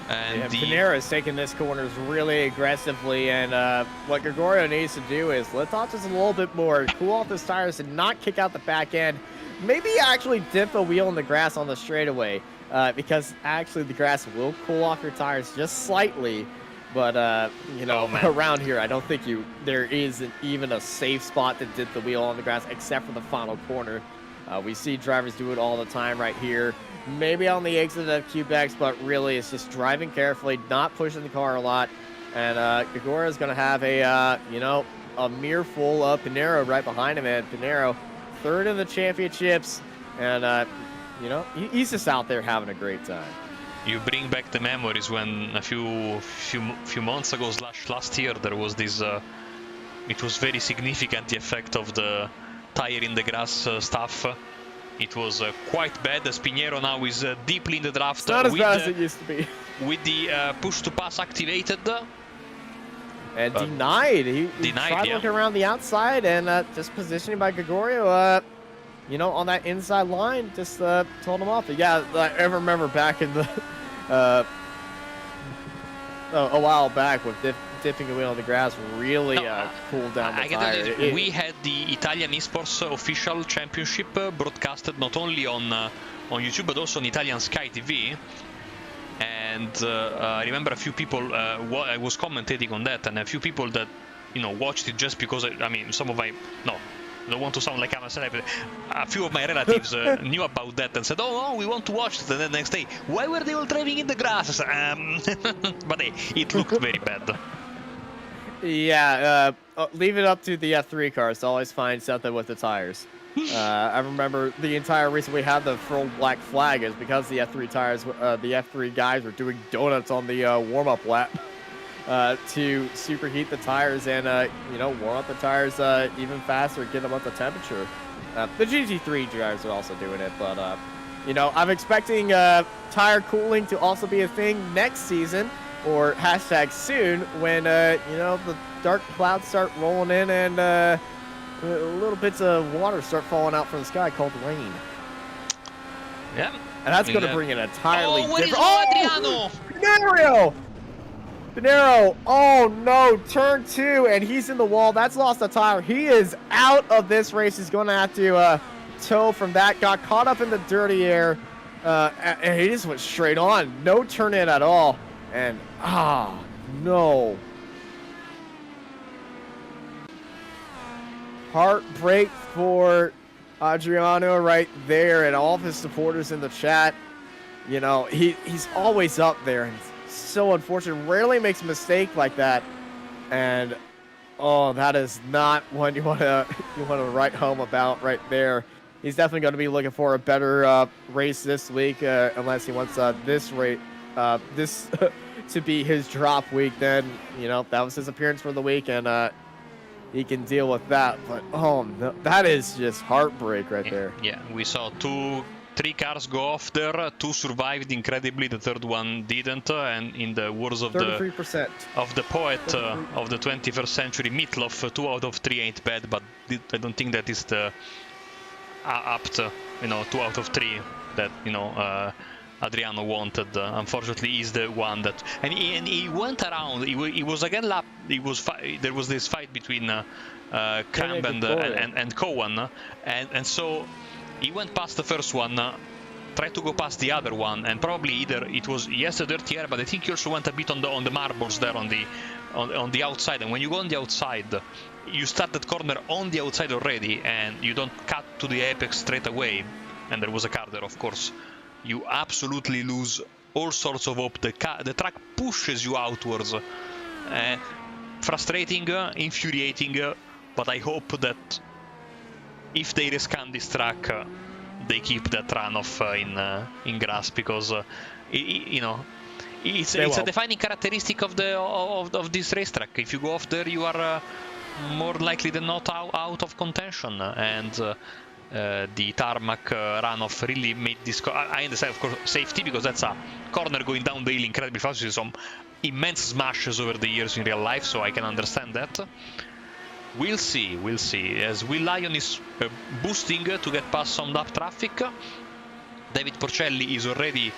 And Pinheiro is taking this corners really aggressively, and what Gregorio needs to do is let off just a little bit more, cool off his tires and not kick out the back end. Maybe actually dip a wheel in the grass on the straightaway, because actually the grass will cool off your tires just slightly. But you know, around here, I don't think there isn't even a safe spot to dip the wheel on the grass except for the final corner. We see drivers do it all the time right here. Maybe on the exit of Cubex, but really it's just driving carefully, not pushing the car a lot. And Gregorio is going to have a, you know, a mirror full of Pinheiro right behind him. And Pinheiro, 3rd in the championships. And, you know, he's just out there having a great time. You bring back the memories when a few months ago, last year, there was this, it was very significant, the effect of the tire in the grass stuff. It was quite bad, as Pinheiro now is deeply in the draft. It's not as bad as it used to be. With the push to pass activated. And denied. He tried looking around the outside and just positioning by Gregorio, you know, on that inside line, just told him off. But yeah, I remember back in the, a while back with dipping a wheel on the grass really cooled down the tire. We had the Italian Esports official championship broadcasted not only on YouTube but also on Italian Sky TV, and I remember a few people I was commentating on that, and a few people that, you know, watched it just because I mean, some of my I don't want to sound like I'm a celebrity. A few of my relatives knew about that and said, oh no, we want to watch it. And then the next day, why were they all driving in the grass? But hey, it looked very bad. Yeah, leave it up to the F3 cars to always find something with the tires. I remember the entire reason we had the full black flag is because the F3 tires, the F3 guys were doing donuts on the warm-up lap to superheat the tires and, warm up the tires even faster, get them up to temperature. The GT3 drivers are also doing it, but, I'm expecting tire cooling to also be a thing next season, or #soon, when, the dark clouds start rolling in and little bits of water start falling out from the sky called rain. Yeah. And that's going to bring an entirely different... Oh, Adriano! Pinero, oh no, turn 2, and he's in the wall. That's lost a tire. He is out of this race. He's going to have to tow from that. Got caught up in the dirty air, and he just went straight on. No turn in at all. And, no. Heartbreak for Adriano right there and all of his supporters in the chat. He's always up there, and it's so unfortunate. Rarely makes a mistake like that. And, that is not one you want to write home about right there. He's definitely going to be looking for a better race this week, unless he wants this to be his drop week. Then, that was his appearance for the week, and he can deal with that. But no, that is just heartbreak right there. Yeah, we saw 3 cars go off there. 2 survived incredibly. The third one didn't. And in the words of 33%. the poet of the 21st century, Meatloaf, 2 out of 3 ain't bad. But I don't think that is the apt, 2 out of 3 that Adriano wanted. Unfortunately, he's the one that, and he went around. He was again lap. There was this fight between Cramp and Cowan, and so he went past the first one, tried to go past the other one, and probably either it was a dirty air, but I think he also went a bit on the marbles there on the outside. And when you go on the outside, you start that corner on the outside already, and you don't cut to the apex straight away. And there was a car there, of course. You absolutely lose all sorts of hope. The track pushes you outwards. Frustrating, infuriating, but I hope that if they rescan this track, they keep that runoff in grass, because it's a defining characteristic of this racetrack. If you go off there, you are more likely than not out of contention, and the tarmac runoff really made this. I understand, of course, safety, because that's a corner going down the hill incredibly fast. You see some immense smashes over the years in real life, so I can understand that. We'll see. As Will Lyon is boosting to get past some lap traffic, David Porcelli is already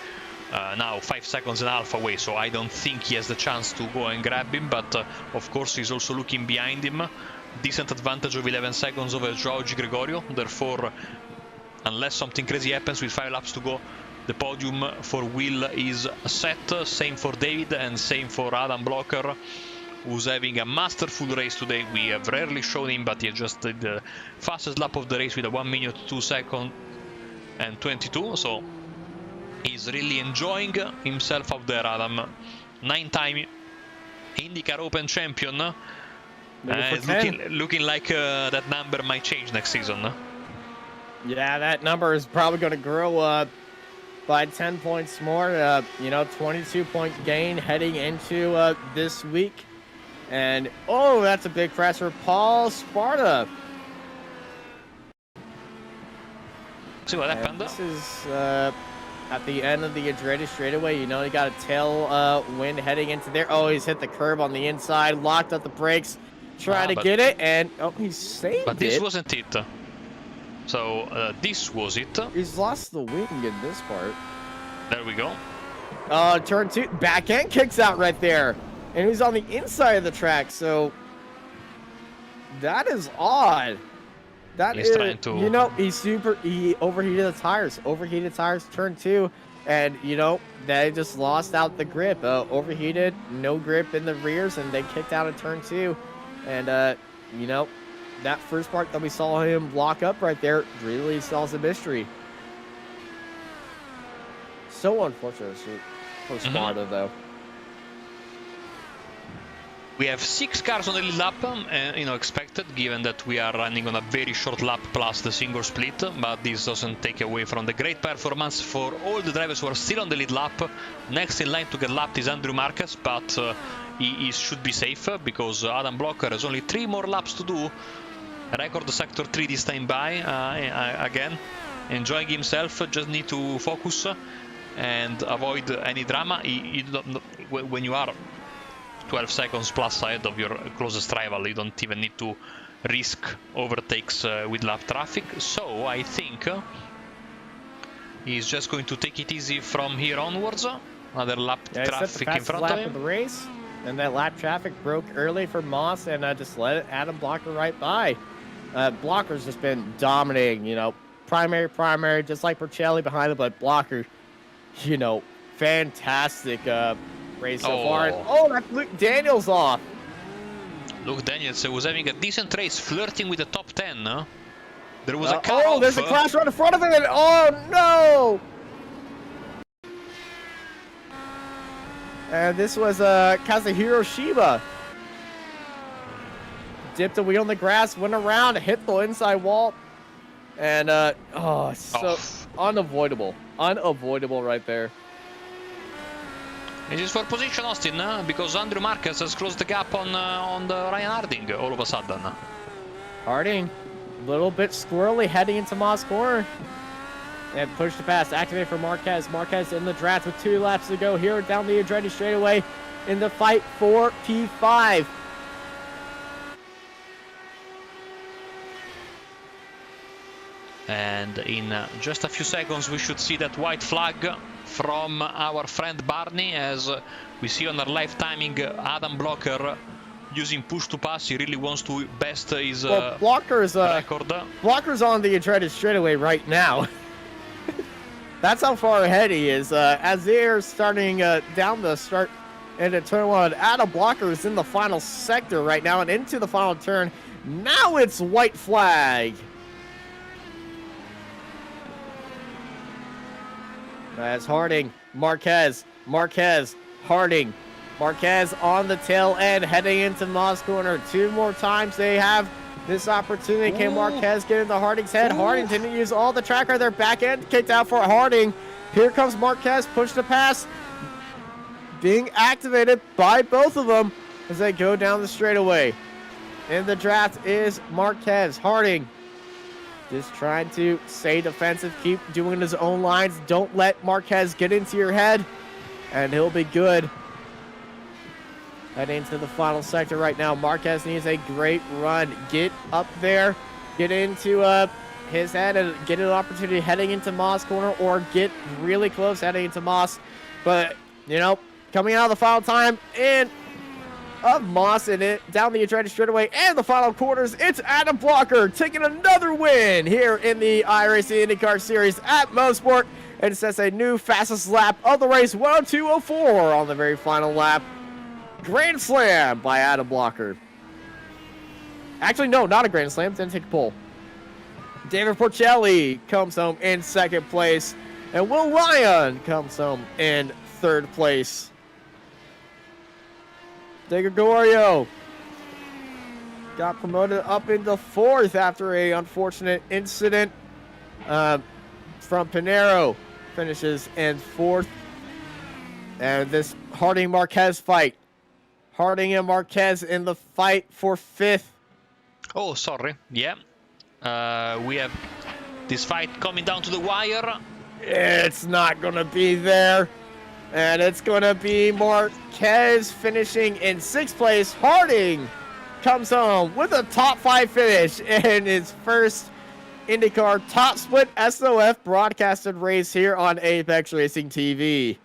now 5 seconds and a half away, so I don't think he has the chance to go and grab him, but of course he's also looking behind him. Decent advantage of 11 seconds over Joao Di Gregorio. Therefore, unless something crazy happens with 5 laps to go, the podium for Will is set. Same for David and same for Adam Blocker, who's having a masterful race today. We have rarely shown him, but he just did the fastest lap of the race with a 1 minute 2 seconds and 22. So he's really enjoying himself out there, Adam. 9-time IndyCar Open champion. It's looking like that number might change next season. Yeah, that number is probably going to grow by 10 points more. 22-point gain heading into this week. And, that's a big crash for Paul Sparta. See what happened? This is at the end of the Andretti straightaway. You got a tail wind heading into there. He's hit the curb on the inside, locked up the brakes. Try to get it, and he saved it. But this wasn't it. So this was it. He's lost the wing in this part. There we go. Turn 2, back end kicks out right there, and he's on the inside of the track. So that is odd. He's trying to. He overheated the tires. Turn 2, and they just lost out the grip. Overheated, no grip in the rears, and they kicked out of turn 2. And, that first part that we saw him block up right there really solves a mystery. So unfortunate for Sparta, though. We have 6 cars on the lead lap, expected, given that we are running on a very short lap plus the single split, but this doesn't take away from the great performance for all the drivers who are still on the lead lap. Next in line to get lapped is Andrew Marquez, but he should be safe, because Adam Blocker has only 3 more laps to do. Record sector 3 this time by, again, enjoying himself, just need to focus and avoid any drama. When you are 12 seconds plus ahead of your closest rival, you don't even need to risk overtakes with lap traffic. So I think he's just going to take it easy from here onwards. Another lap traffic in front of him. Of the race, and that lap traffic broke early for Moss, and just let Adam Blocker right by. Blocker's just been dominating, primary, just like Porcelli behind him, but Blocker, fantastic race so far. And, that's Luke Daniels off. Luke Daniels was having a decent race, flirting with the top 10. There was a car off. There's a crash right in front of him, and no! And this was Kazuhiro Shiba. Dipped a wheel in the grass, went around, hit the inside wall, and unavoidable. Unavoidable right there. It is for position, Austin, because Andrew Marquez has closed the gap on the Ryan Harding all of a sudden. Harding, a little bit squirrely heading into Moss corner. And push the pass, activate for Marquez. Marquez in the draft with 2 laps to go here down the Andretti straightaway in the fight for P5. And in just a few seconds we should see that white flag from our friend Barney, as we see on our live timing Adam Blocker using push to pass. He really wants to best his Blocker's record. Blocker's on the Andretti straightaway right now. That's how far ahead he is. As they're starting down the start into turn 1, Adam Blocker is in the final sector right now and into the final turn. Now it's white flag. As Harding, Marquez, Harding, Marquez on the tail end, heading into Moss corner. 2 more times they have this opportunity. Can Marquez get into Harding's head? Harding didn't use all the track right there. Back end kicked out for Harding. Here comes Marquez, push to pass. Being activated by both of them as they go down the straightaway. In the draft is Marquez. Harding just trying to stay defensive, keep doing his own lines. Don't let Marquez get into your head, and he'll be good. Heading into the final sector right now. Marquez needs a great run. Get up there, get into his head, and get an opportunity heading into Moss corner, or get really close heading into Moss. But, coming out of the final time in of Moss and it down the Andretti straightaway and the final quarters, it's Adam Blocker taking another win here in the iRacing IndyCar Series at Mosport, and sets a new fastest lap of the race, 1:02.04 on the very final lap. Grand slam by Adam Blocker. Actually, no, not a grand slam. Didn't take a pole. David Porcelli comes home in 2nd place, and Will Ryan comes home in 3rd place. De Gregorio got promoted up into 4th after a unfortunate incident from Pinero. Finishes in 4th. And this Harding-Marquez fight. Harding and Marquez in the fight for 5th. Oh, sorry. Yeah. We have this fight coming down to the wire. It's not going to be there. And it's going to be Marquez finishing in 6th place. Harding comes home with a top 5 finish in his first IndyCar top split SOF broadcasted race here on Apex Racing TV.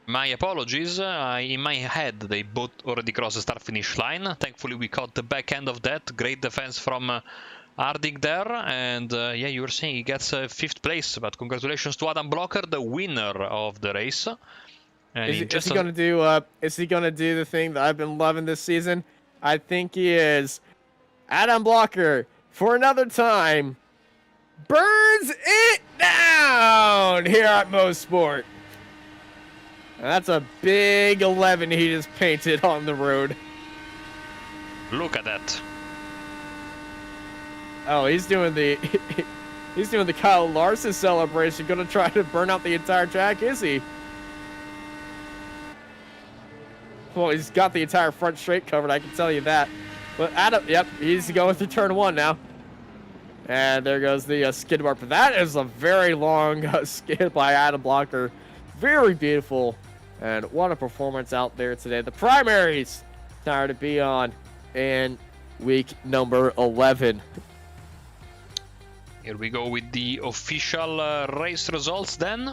My apologies. In my head, they both already crossed the start-finish line. Thankfully, we caught the back end of that. Great defense from Harding there. And yeah, you were saying he gets 5th place. But congratulations to Adam Blocker, the winner of the race. And is he gonna do the thing that I've been loving this season? I think he is. Adam Blocker, for another time, burns it down here at Mosport. That's a big 11 he just painted on the road. Look at that. Oh, he's doing the he's doing the Kyle Larson celebration. Gonna try to burn out the entire track, is he? Well, he's got the entire front straight covered, I can tell you that. But Adam, yep, he's going through turn 1 now. And there goes the skid mark. But that is a very long skid by Adam Blocker. Very beautiful. And what a performance out there today. The primaries tire to be on in week number 11. Here we go with the official race results then,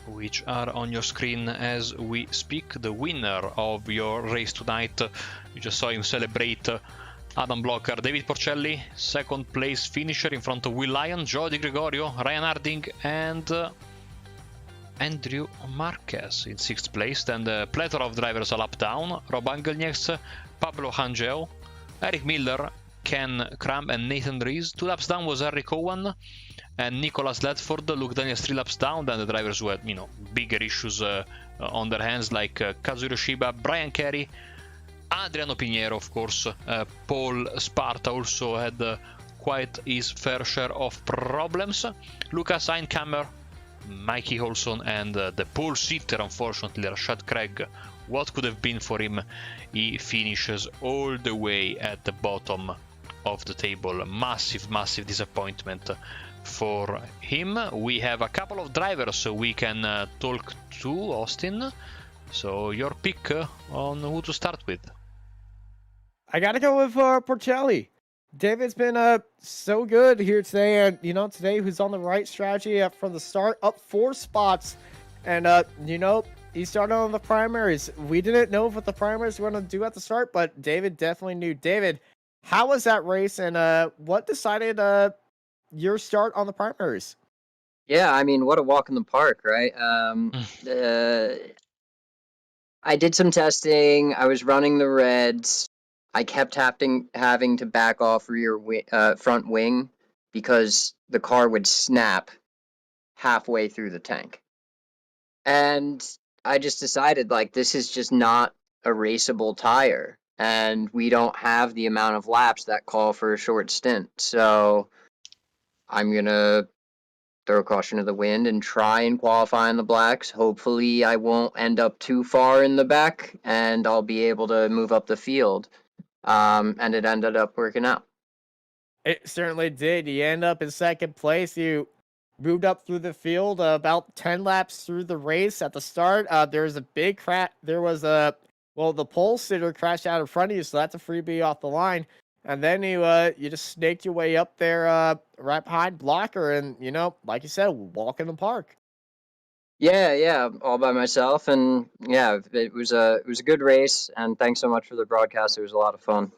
which are on your screen as we speak. The winner of your race tonight, you just saw him celebrate Adam Blocker, David Porcelli, second place finisher in front of Will Lyon, Joe Di Gregorio, Ryan Harding, and Andrew Marquez in 6th place. Then the plethora of drivers a lap down: Rob Angelnieks, Pablo Hangel, Eric Miller, Ken Cram, and Nathan Rees. 2 laps down was Harry Cowan and Nicholas Ledford. Luke Daniels 3 laps down. Then the drivers who had, bigger issues on their hands, like Kazuhiro Shiba, Brian Carey, Adriano Pinheiro, of course. Paul Sparta also had quite his fair share of problems. Lucas Einkammer, Mikey Holson, and the pole sitter, unfortunately, Rashad Craig. What could have been for him? He finishes all the way at the bottom of the table. Massive, massive disappointment for him. We have a couple of drivers so we can talk to, Austin. So your pick on who to start with. I gotta go with Porcelli. David's been so good here today, and today who's on the right strategy from the start, up 4 spots, and he started on the primaries. We didn't know what the primaries were going to do at the start, but David definitely knew. David, how was that race, and what decided your start on the primaries? Yeah, I mean, what a walk in the park, right? I did some testing. I was running the reds. I kept having to back off front wing because the car would snap halfway through the tank. And I just decided, this is just not a raceable tire. And we don't have the amount of laps that call for a short stint. So I'm going to throw caution to the wind and try and qualify in the blacks. Hopefully I won't end up too far in the back and I'll be able to move up the field. And it ended up working out. It certainly did. You end up in 2nd place. You moved up through the field about 10 laps through the race. At the start, there was a big crash. There was the pole sitter crashed out in front of you, so that's a freebie off the line. And then you just snaked your way up there right behind Blocker, and like you said, walk in the park. Yeah, all by myself, and yeah, it was a good race, and thanks so much for the broadcast. It was a lot of fun.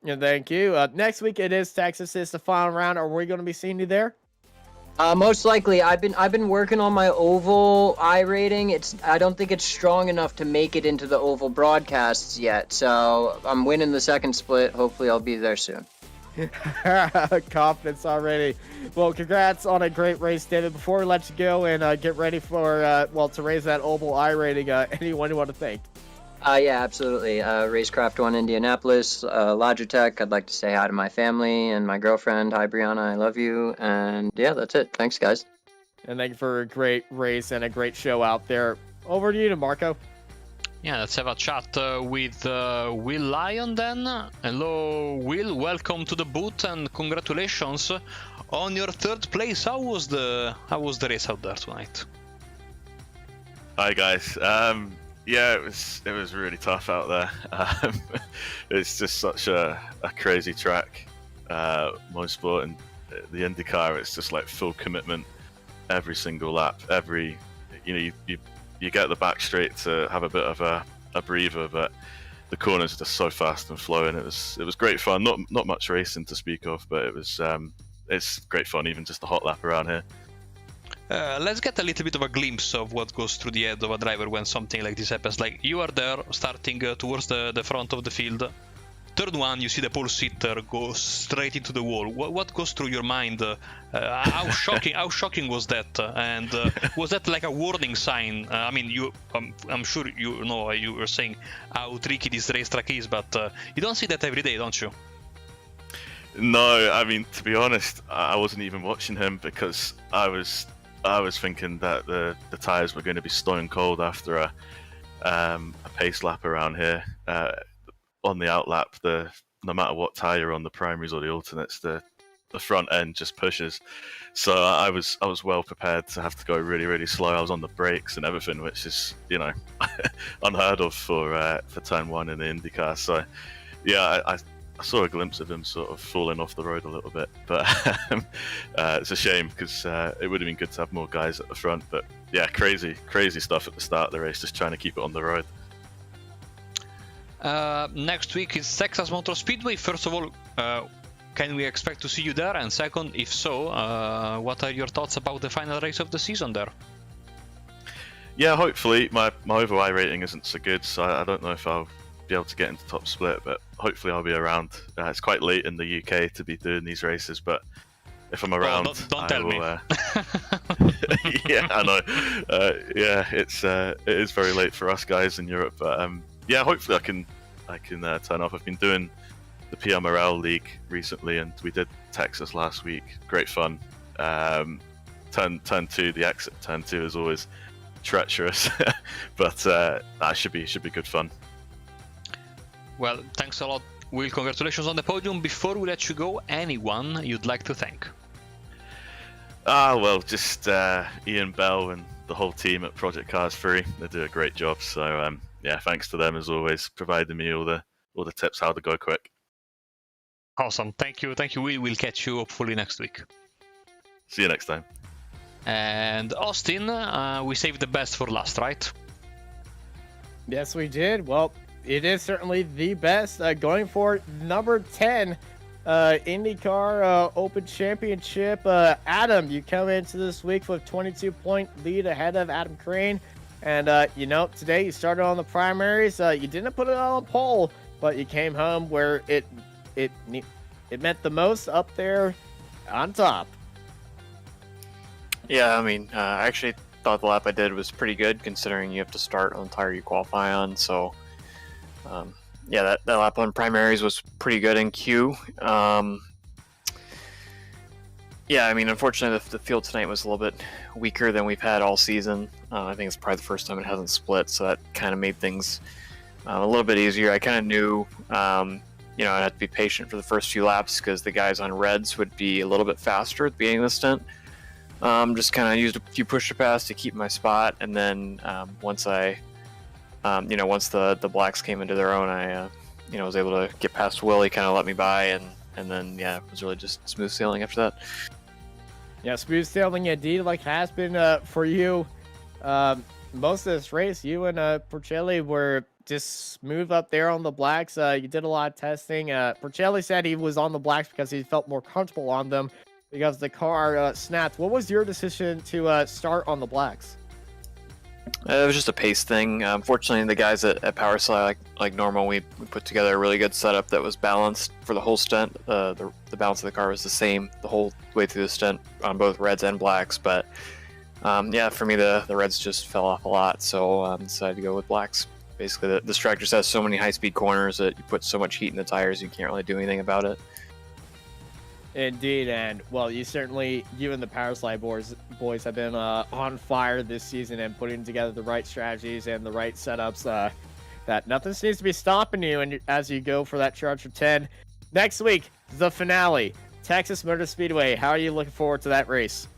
Yeah, thank you. Next week it is Texas. It's the final round. Are we going to be seeing you there? Most likely. I've been working on my oval iRating. I don't think it's strong enough to make it into the oval broadcasts yet. So I'm winning the 2nd split. Hopefully I'll be there soon. Confidence already. Well, congrats on a great race, David. Before we let you go and get ready for to raise that oval iRating, anyone you want to thank? Yeah, absolutely. Racecraft 1 Indianapolis, Logitech. I'd like to say hi to my family and my girlfriend. Hi, Brianna. I love you. And yeah, that's it. Thanks, guys. And thank you for a great race and a great show out there. Over to you, Marco. Yeah, let's have a chat with Will Lyon then. Hello, Will. Welcome to the booth and congratulations on your 3rd place. How was the race out there tonight? Hi, guys. Yeah, it was really tough out there. It's just such a crazy track, Mosport, and the IndyCar. It's just full commitment every single lap. You get the back straight to have a bit of a breather, but the corners are just so fast and flowing. It was great fun. Not much racing to speak of, but it's great fun. Even just a hot lap around here. Let's get a little bit of a glimpse of what goes through the head of a driver when something like this happens. You are there, starting towards the front of the field. third one, you see the pole sitter go straight into the wall. What goes through your mind? How shocking was that? And was that like a warning sign? I mean, I'm sure you know you were saying how tricky this racetrack is, but you don't see that every day, don't you? No, I mean, to be honest, I wasn't even watching him because I was thinking that the tires were going to be stone cold after a pace lap around here. On the outlap, no matter what tire you're on, the primaries or the alternates, the front end just pushes. So I was well prepared to have to go really, really slow. I was on the brakes and everything, which is, you know, unheard of for turn one in the IndyCar. So yeah, I saw a glimpse of him sort of falling off the road a little bit, but it's a shame because it would have been good to have more guys at the front. But yeah, crazy stuff at the start of the race, just trying to keep it on the road. Next week is Texas Motor Speedway. First of all, can we expect to see you there? And second, if so, what are your thoughts about the final race of the season there? Yeah, hopefully my overall rating isn't so good, so I don't know if I'll be able to get into top split, but hopefully I'll be around. It's quite late in the UK to be doing these races, but if I'm around, don't tell me. Yeah, I know. Yeah, it is very late for us guys in Europe, but yeah, hopefully I can turn up. I've been doing the PMRL League recently, and we did Texas last week. Great fun. Turn 2, the exit turn 2 is always treacherous, but that should be good fun. Well, thanks a lot, Will. Congratulations on the podium. Before we let you go, anyone you'd like to thank? Well, just Ian Bell and the whole team at Project Cars 3. They do a great job. So yeah, thanks to them as always, providing me all the tips how to go quick. Awesome. Thank you, Will. We'll catch you hopefully next week. See you next time. And Austin, we saved the best for last, right? Yes, we did. Well, it is certainly the best. Going for number 10 IndyCar Open Championship. Adam, you come into this week with 22-point lead ahead of Adam Crane. And, you know, today you started on the primaries. You didn't put it on a pole, but you came home where it meant the most, up there on top. Yeah, I mean, I actually thought the lap I did was pretty good considering you have to start on the tire you qualify on. So, yeah, that lap on primaries was pretty good in Q. Yeah, I mean, unfortunately, the field tonight was a little bit weaker than we've had all season. I think it's probably the first time it hasn't split, so that kind of made things a little bit easier. I kind of knew, you know, I'd have to be patient for the first few laps because the guys on reds would be a little bit faster at the beginning of the stint. Just kind of used a few push-to-pass to keep my spot, and then once I, you know, once the blacks came into their own, I, you know, was able to get past Will. He kind of let me by, and then, yeah, it was really just smooth sailing after that. Yeah, smooth sailing indeed, like has been for you. Most of this race, you and Porcelli were just smooth up there on the blacks. You did a lot of testing. Porcelli said he was on the blacks because he felt more comfortable on them because the car snapped. What was your decision to start on the blacks? It was just a pace thing. Unfortunately, the guys at PowerSlide, like normal, we put together a really good setup that was balanced for the whole stint. The balance of the car was the same the whole way through the stint on both reds and blacks. But yeah, for me, the reds just fell off a lot, so I decided to go with blacks. Basically, this track just has so many high-speed corners that you put so much heat in the tires, you can't really do anything about it. Indeed, and well, you and the PowerSlide boys have been on fire this season and putting together the right strategies and the right setups. That nothing seems to be stopping you, and as you go for that Charger 10 next week, the finale, Texas Motor Speedway. How are you looking forward to that race?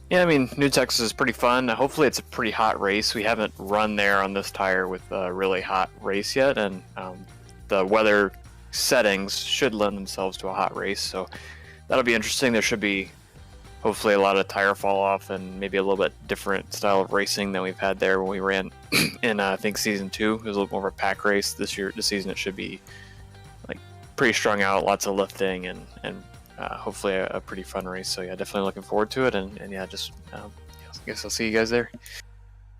Yeah, I mean, New Texas is pretty fun. Hopefully, it's a pretty hot race. We haven't run there on this tire with a really hot race yet, and the weather settings should lend themselves to a hot race, so that'll be interesting. There should be hopefully a lot of tire fall off and maybe a little bit different style of racing than we've had there when we ran in I think season 2. It was a little more of a pack race. This season it should be like pretty strung out, lots of lifting, and hopefully a pretty fun race. So yeah, definitely looking forward to it, and yeah, just I guess I'll see you guys there.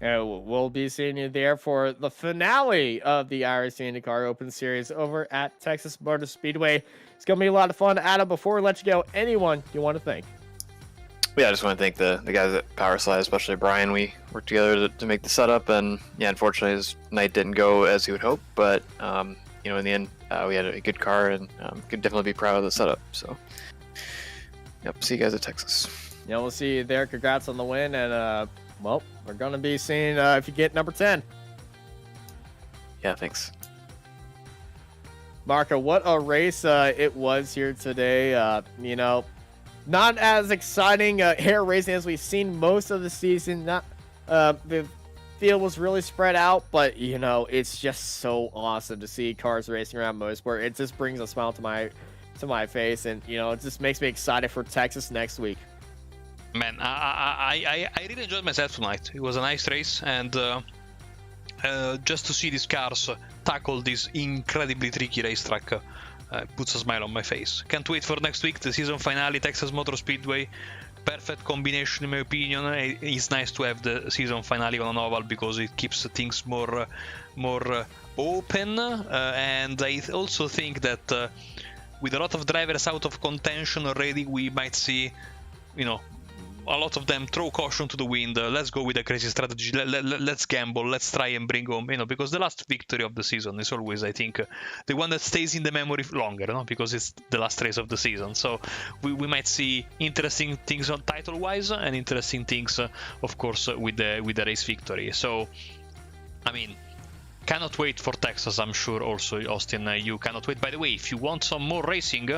And we'll be seeing you there for the finale of the iRacing IndyCar Open Series over at Texas Motor Speedway. It's going to be a lot of fun. Adam, before we let you go, anyone you want to thank? Yeah, I just want to thank the guys at Power Slide, especially Brian. We worked together to make the setup, and yeah, unfortunately his night didn't go as he would hope, but you know, in the end, we had a good car, and could definitely be proud of the setup. So, yep, see you guys at Texas. Yeah, we'll see you there. Congrats on the win, and well, we're gonna be seeing if you get number 10. Yeah, thanks. Marco, what a race it was here today. You know, not as exciting air racing as we've seen most of the season. Not the field was really spread out, but you know, it's just so awesome to see cars racing around Mosport. It just brings a smile to my face, and you know, it just makes me excited for Texas next week. Man, I really enjoyed myself tonight. It was a nice race, and just to see these cars tackle this incredibly tricky racetrack puts a smile on my face. Can't wait for next week, the season finale, Texas Motor Speedway. Perfect combination, in my opinion. It's nice to have the season finale on an oval because it keeps things more open, and I also think that with a lot of drivers out of contention already, we might see, you know, a lot of them throw caution to the wind. Let's go with a crazy strategy. Let's gamble. Let's try and bring home, you know, because the last victory of the season is always, I think, the one that stays in the memory longer, no? Because it's the last race of the season. So we might see interesting things on title-wise and interesting things, of course, with the race victory. So, I mean, cannot wait for Texas. I'm sure also, Austin, you cannot wait. By the way, if you want some more racing,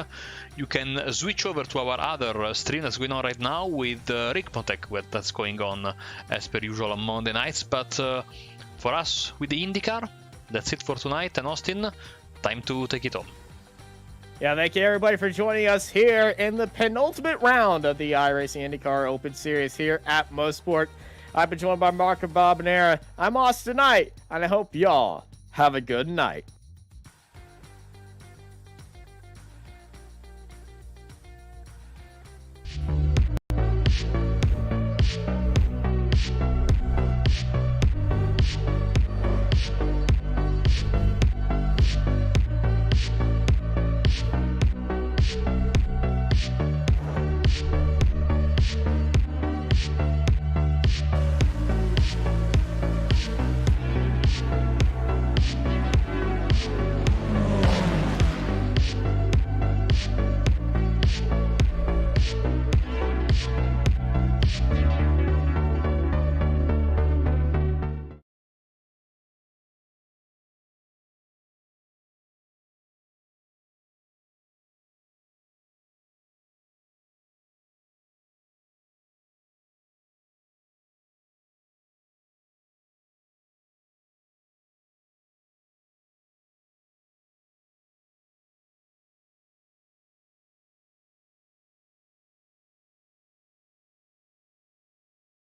you can switch over to our other stream that's going on right now with Rick Motek, that's going on as per usual on Monday nights. But for us with the IndyCar, that's it for tonight. And Austin, time to take it home. Yeah, thank you everybody for joining us here in the penultimate round of the iRacing IndyCar Open Series here at Mosport. I've been joined by Marco Bobanera. I'm Austin Knight, and I hope y'all have a good night.